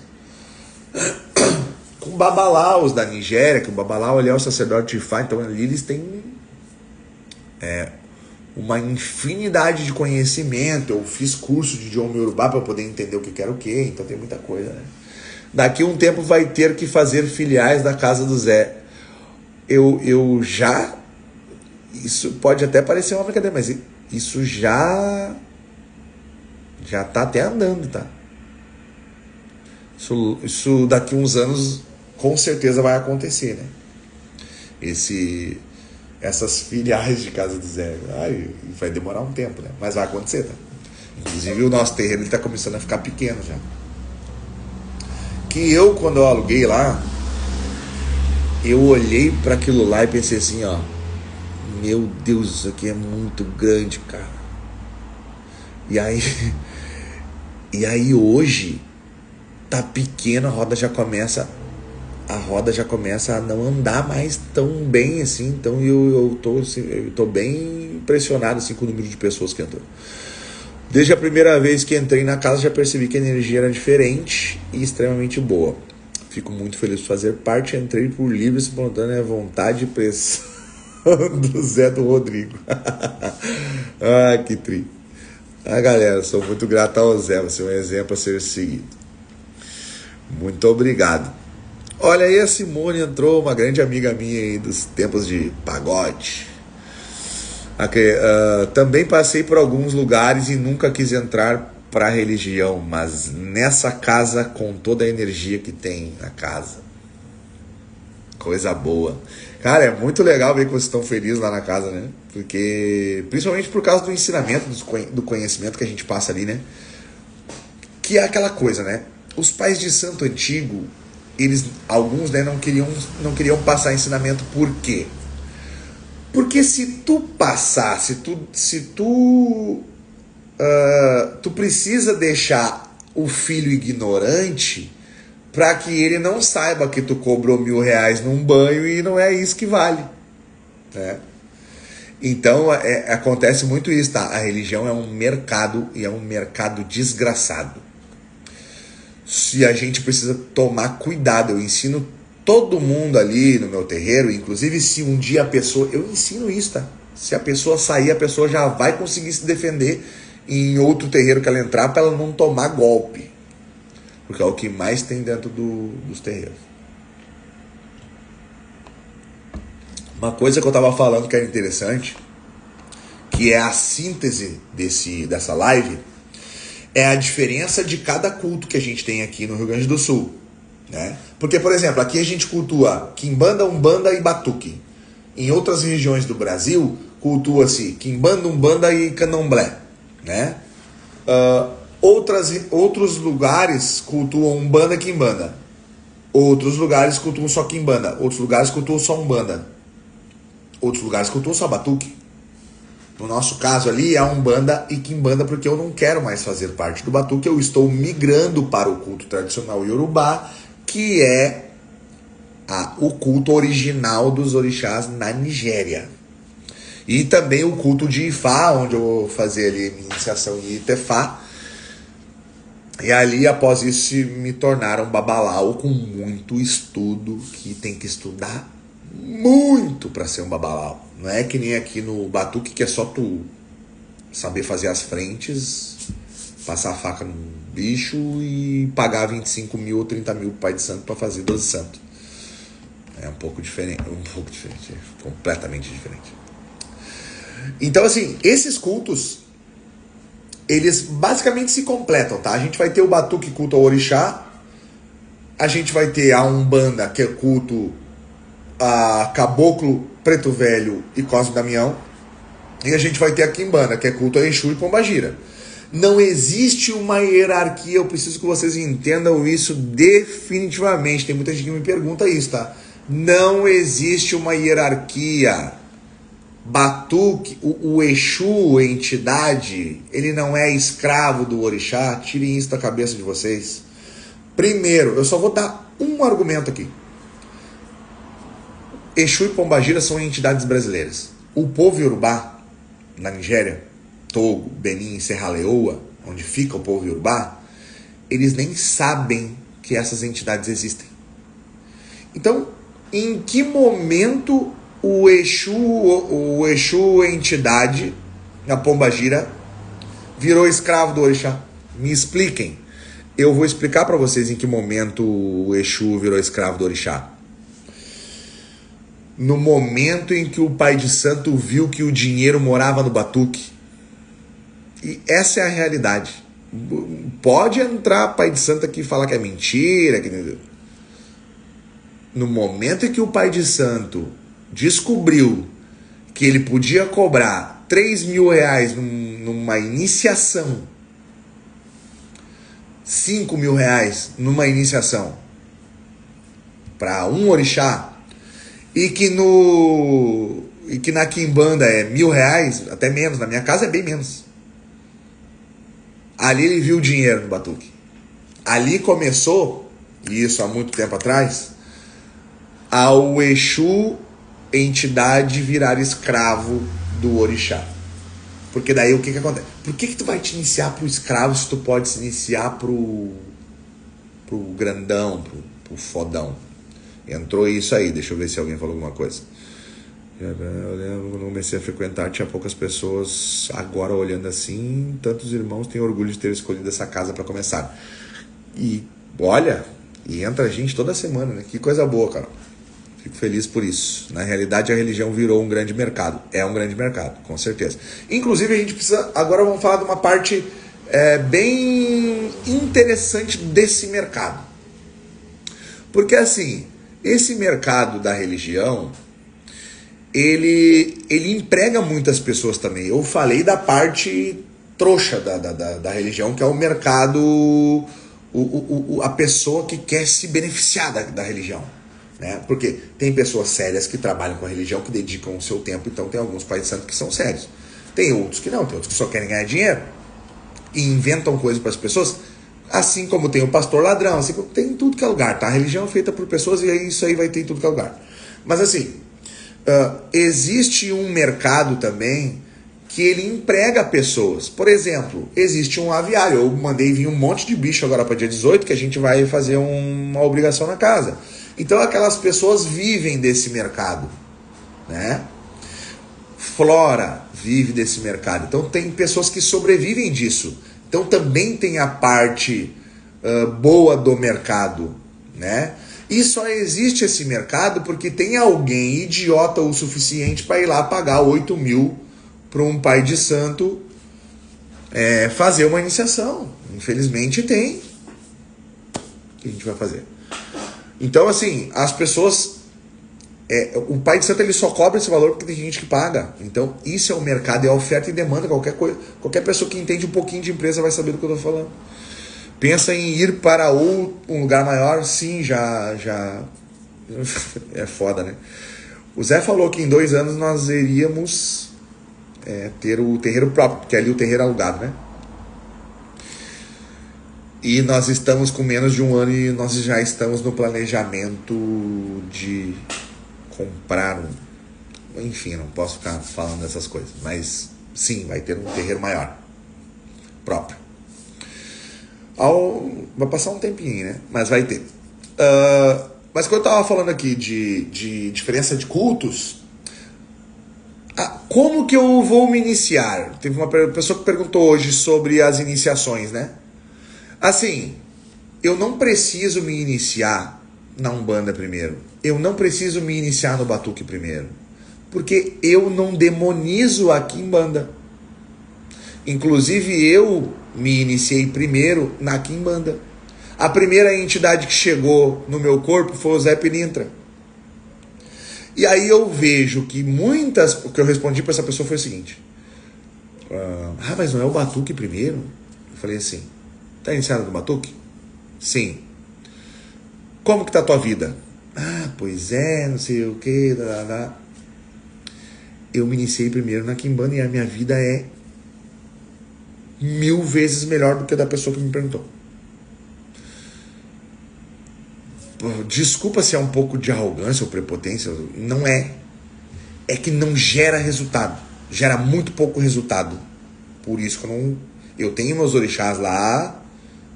S1: com babalaos da Nigéria, que o babalau ali é o sacerdote de Ifá, então ali eles têm uma infinidade de conhecimento. Eu fiz curso de idioma Yorubá para poder entender o que era o que, então tem muita coisa, né? Daqui um tempo vai ter que fazer filiais da Casa do Zé. Eu já... Isso pode até parecer uma brincadeira, mas isso já tá até andando, tá? Isso daqui uns anos com certeza vai acontecer, né? Essas filiais de Casa do Zé. Vai demorar um tempo, né? Mas vai acontecer, tá? Inclusive o nosso terreno está começando a ficar pequeno já. Que quando eu aluguei lá, eu olhei para aquilo lá e pensei assim, ó, meu Deus, isso aqui é muito grande, cara. E aí hoje tá pequeno, a roda já começa a não andar mais tão bem assim. Então eu tô bem impressionado assim com o número de pessoas que entrou. Desde a primeira vez que entrei na casa já percebi que a energia era diferente e extremamente boa. Fico muito feliz por fazer parte. Entrei por livre, espontânea vontade e pressão do Zé do Rodrigo. Que tri. Galera, sou muito grato ao Zé. Você é um exemplo a ser seguido. Muito obrigado. Olha aí, a Simone entrou, uma grande amiga minha aí dos tempos de pagode. Também passei por alguns lugares e nunca quis entrar para a religião, mas nessa casa, com toda a energia que tem na casa, coisa boa. Cara, é muito legal ver que vocês estão felizes lá na casa, né? Porque, principalmente por causa do ensinamento, do conhecimento que a gente passa ali, né? Que é aquela coisa, né? Os pais de santo antigo, alguns, né, não queriam passar ensinamento. Por quê? Porque se tu passar, tu precisa deixar o filho ignorante para que ele não saiba que tu cobrou R$ 1.000 num banho e não é isso que vale, né? Então acontece muito isso, tá? A religião é um mercado e é um mercado desgraçado. Se a gente precisa tomar cuidado, eu ensino todo mundo ali no meu terreiro, inclusive se um dia a pessoa, eu ensino isso, tá? Se a pessoa sair, a pessoa já vai conseguir se defender em outro terreiro que ela entrar para ela não tomar golpe. Porque é o que mais tem dentro dos terreiros. Uma coisa que eu tava falando que era interessante, que é a síntese dessa live, é a diferença de cada culto que a gente tem aqui no Rio Grande do Sul, né? Porque, por exemplo, aqui a gente cultua Quimbanda, Umbanda e Batuque. Em outras regiões do Brasil, cultua-se Quimbanda, Umbanda e Candomblé, né? Outros lugares cultuam Umbanda e Quimbanda. Outros lugares cultuam só Quimbanda. Outros lugares cultuam só Umbanda. Outros lugares cultuam só Batuque. No nosso caso ali é Umbanda e Quimbanda, porque eu não quero mais fazer parte do Batuque. Eu estou migrando para o culto tradicional Yorubá, que é o culto original dos orixás na Nigéria. E também o culto de Ifá, onde eu vou fazer ali minha iniciação em Itefá. E ali, após isso, me tornaram babalau com muito estudo, que tem que estudar muito para ser um babalau. Não é que nem aqui no Batuque, que é só tu saber fazer as frentes, passar a faca no bicho e pagar 25 mil ou 30 mil pro pai de santo para fazer 12 santos. É um pouco diferente, completamente diferente. Então, assim, esses cultos, eles basicamente se completam, tá? A gente vai ter o Batuque, culto ao orixá. A gente vai ter a Umbanda, que é culto a Caboclo, Preto Velho e Cosme Damião. E a gente vai ter a Quimbanda, que é culto a Exu e Pombagira. Não existe uma hierarquia, eu preciso que vocês entendam isso definitivamente. Tem muita gente que me pergunta isso, tá? Não existe uma hierarquia. Batuque, o Exu, entidade, ele não é escravo do orixá. Tirem isso da cabeça de vocês. Primeiro, eu só vou dar um argumento aqui. Exu e Pombagira são entidades brasileiras. O povo Yorubá, na Nigéria, Togo, Benin e Serra Leoa, onde fica o povo Yorubá, eles nem sabem que essas entidades existem. Então, em que momento o Exu entidade, a Pombagira, virou escravo do orixá? Me expliquem. Eu vou explicar para vocês em que momento o Exu virou escravo do orixá. No momento em que o pai de santo viu que o dinheiro morava no Batuque. E essa é a realidade. Pode entrar pai de santo aqui e falar que é mentira. No momento em que o pai de santo descobriu que ele podia cobrar R$ 3.000 numa iniciação, R$ 5.000 numa iniciação para um orixá, e que na Quimbanda é R$ 1.000, até menos, na minha casa é bem menos. Ali ele viu o dinheiro no Batuque. Ali começou, e isso há muito tempo atrás, ao Exu, entidade, virar escravo do orixá. Porque daí o que acontece? Por que tu vai te iniciar pro escravo se tu pode se iniciar pro grandão, pro fodão? Entrou isso aí, deixa eu ver se alguém falou alguma coisa. Eu lembro quando comecei a frequentar, tinha poucas pessoas. Agora, olhando assim, tantos irmãos têm orgulho de ter escolhido essa casa para começar. E olha, E entra gente toda semana, né? Que coisa boa, cara. Fico feliz por isso. Na realidade, a religião virou um grande mercado. É um grande mercado, com certeza. Inclusive, a gente precisa... Agora vamos falar de uma parte bem interessante desse mercado. Porque, assim, esse mercado da religião, ele emprega muitas pessoas também. Eu falei da parte trouxa da religião, que é o mercado... a pessoa que quer se beneficiar da religião. Né? Porque tem pessoas sérias que trabalham com a religião, que dedicam o seu tempo, então tem alguns pais de santo que são sérios. Tem outros que não, tem outros que só querem ganhar dinheiro e inventam coisas para as pessoas, assim como tem o pastor ladrão, assim como tem em tudo que é lugar, tá? A religião é feita por pessoas e isso aí vai ter em tudo que é lugar. Mas assim, existe um mercado também que ele emprega pessoas. Por exemplo, existe um aviário. Eu mandei vir um monte de bicho agora para dia 18, que a gente vai fazer uma obrigação na casa. Então aquelas pessoas vivem desse mercado, né? Flora vive desse mercado. Então tem pessoas que sobrevivem disso. Então também tem a parte boa do mercado, né? E só existe esse mercado porque tem alguém idiota o suficiente para ir lá pagar 8 mil para um pai de santo fazer uma iniciação. Infelizmente tem. O que a gente vai fazer? Então, assim, as pessoas... o pai de santo ele só cobra esse valor porque tem gente que paga. Então, isso é o mercado, é a oferta e demanda. Qualquer pessoa que entende um pouquinho de empresa vai saber do que eu estou falando. Pensa em ir para um lugar maior? Sim, já... É foda, né? O Zé falou que em 2 anos nós iríamos ter o terreiro próprio, porque ali o terreiro é alugado, né? E nós estamos com menos de 1 ano e nós já estamos no planejamento de comprar enfim, não posso ficar falando dessas coisas, mas sim, vai ter um terreiro maior próprio. Vai passar um tempinho, né? Mas vai ter. Mas quando eu estava falando aqui de diferença de cultos, como que eu vou me iniciar? Teve uma pessoa que perguntou hoje sobre as iniciações, né? Assim, eu não preciso me iniciar na Umbanda primeiro. Eu não preciso me iniciar no Batuque primeiro. Porque eu não demonizo a Quimbanda. Inclusive, eu me iniciei primeiro na Quimbanda. A primeira entidade que chegou no meu corpo foi o Zé Pilintra. E aí eu vejo que o que eu respondi para essa pessoa foi o seguinte. Mas não é o Batuque primeiro? Eu falei assim, tá iniciado no Batuque? Sim. Como que tá a tua vida? Pois é, não sei o que, Eu me iniciei primeiro na Quimbanda e a minha vida é 1000 vezes melhor do que a da pessoa que me perguntou. Desculpa se é um pouco de arrogância ou prepotência, não é. É que não gera resultado. Gera muito pouco resultado. Por isso que eu tenho meus orixás lá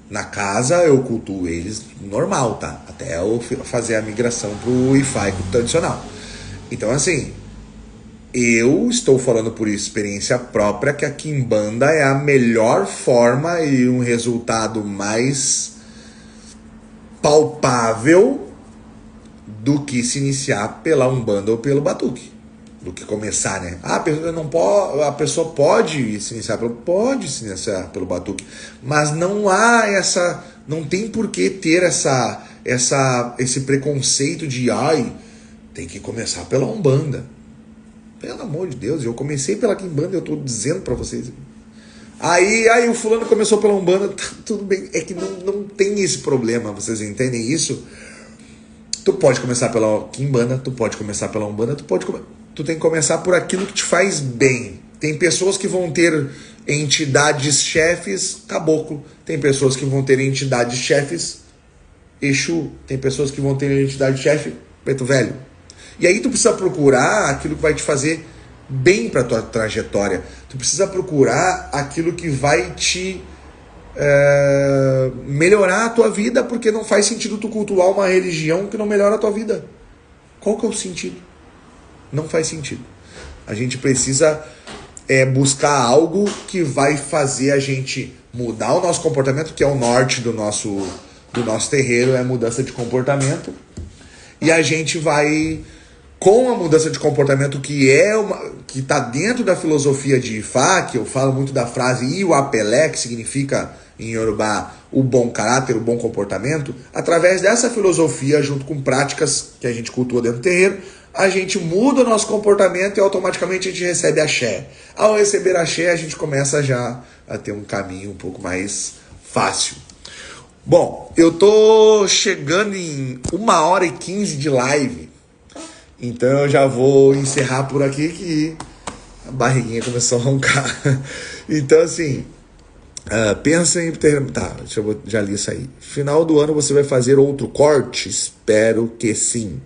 S1: na casa, eu cultuo eles normal, tá? Até eu fazer a migração pro Ifai tradicional. Então, assim, eu estou falando por experiência própria que a Quimbanda é a melhor forma e um resultado mais palpável do que se iniciar pela Umbanda ou pelo Batuque. Do que começar, né? A pessoa pode se iniciar pelo Batuque, mas não há não tem por que ter esse preconceito de tem que começar pela Umbanda. Pelo amor de Deus, eu comecei pela Quimbanda, eu tô dizendo pra vocês. Aí o fulano começou pela Umbanda, tudo bem, é que não tem esse problema, vocês entendem isso? Tu pode começar pela Quimbanda, tu pode começar pela Umbanda, tu tem que começar por aquilo que te faz bem. Tem pessoas que vão ter entidades chefes caboclo, tem pessoas que vão ter entidades chefes Exu, tem pessoas que vão ter entidade chefe preto velho. E aí tu precisa procurar aquilo que vai te fazer bem para tua trajetória. Tu precisa procurar aquilo que vai te melhorar a tua vida, porque não faz sentido tu cultuar uma religião que não melhora a tua vida. Qual que é o sentido? Não faz sentido. A gente precisa buscar algo que vai fazer a gente mudar o nosso comportamento, que é o norte do nosso do nosso terreiro é mudança de comportamento. E a gente vai, com a mudança de comportamento que está dentro da filosofia de Ifá, que eu falo muito da frase Iwapelé, que significa em Yorubá o bom caráter, o bom comportamento. Através dessa filosofia, junto com práticas que a gente cultua dentro do terreiro, a gente muda o nosso comportamento e automaticamente a gente recebe axé. Ao receber axé, a gente começa já a ter um caminho um pouco mais fácil. Bom, eu tô chegando em 1h15 de live, então eu já vou encerrar por aqui que a barriguinha começou a roncar. Então assim, pensa em ter... Tá, já li isso aí. Final do ano você vai fazer outro corte? Espero que sim.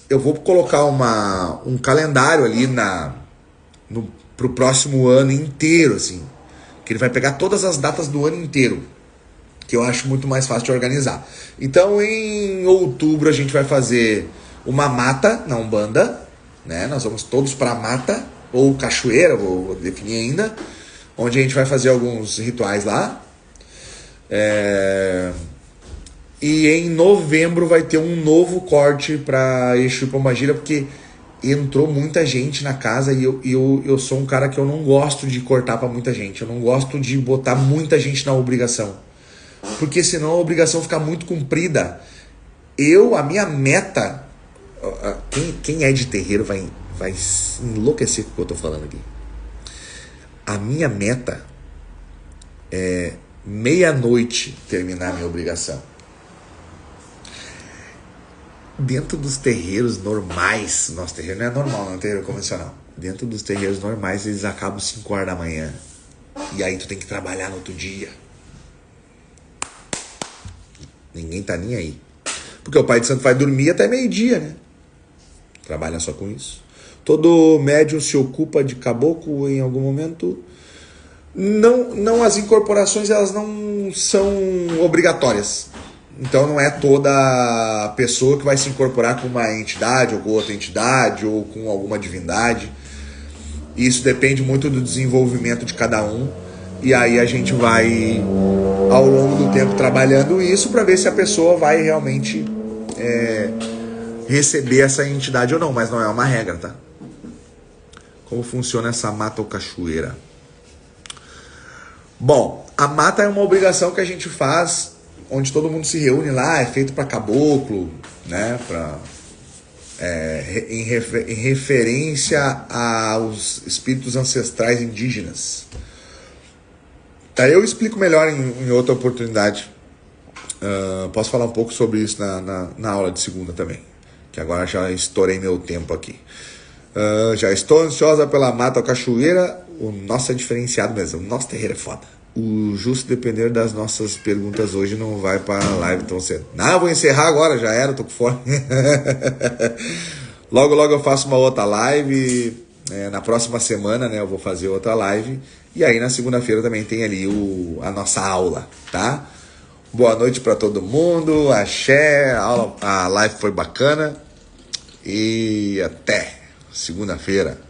S1: Eu vou colocar um calendário ali pro próximo ano inteiro, assim. Que ele vai pegar todas as datas do ano inteiro, que eu acho muito mais fácil de organizar. Então, em outubro, a gente vai fazer uma mata na Umbanda, né? Nós vamos todos para mata, ou cachoeira, vou definir ainda, onde a gente vai fazer alguns rituais lá. E em novembro vai ter um novo corte para Exu e Pombagira, porque entrou muita gente na casa e eu sou um cara que eu não gosto de cortar para muita gente. Eu não gosto de botar muita gente na obrigação, porque senão a obrigação fica muito comprida. A minha meta... Quem é de terreiro vai enlouquecer com o que eu tô falando aqui. A minha meta é meia-noite terminar a minha obrigação. Dentro dos terreiros normais, nosso terreiro não é normal, não é um terreiro convencional. Dentro dos terreiros normais, eles acabam 5 horas da manhã. E aí tu tem que trabalhar no outro dia. Ninguém tá nem aí. Porque o pai de santo vai dormir até meio-dia, né? Trabalha só com isso. Todo médium se ocupa de caboclo em algum momento. Não, as incorporações, elas não são obrigatórias. Então não é toda pessoa que vai se incorporar com uma entidade ou com outra entidade ou com alguma divindade. Isso depende muito do desenvolvimento de cada um. E aí a gente vai, ao longo do tempo, trabalhando isso para ver se a pessoa vai realmente receber essa entidade ou não. Mas não é uma regra, tá? Como funciona essa mata ou cachoeira? Bom, a mata é uma obrigação que a gente faz, onde todo mundo se reúne lá, é feito para caboclo, né? Em referência aos espíritos ancestrais indígenas. Tá, eu explico melhor em outra oportunidade. Posso falar um pouco sobre isso na aula de segunda também, que agora já estourei meu tempo aqui. Já estou ansiosa pela mata ou cachoeira. O nosso é diferenciado mesmo. O nosso terreiro é foda. O justo depender das nossas perguntas hoje não vai para a live tão cedo. Não, eu vou encerrar agora, já era, tô com fome. Logo eu faço uma outra live. Na próxima semana, né, eu vou fazer outra live. E aí na segunda-feira também tem ali a nossa aula, tá? Boa noite para todo mundo. Axé, a live foi bacana. E até segunda-feira.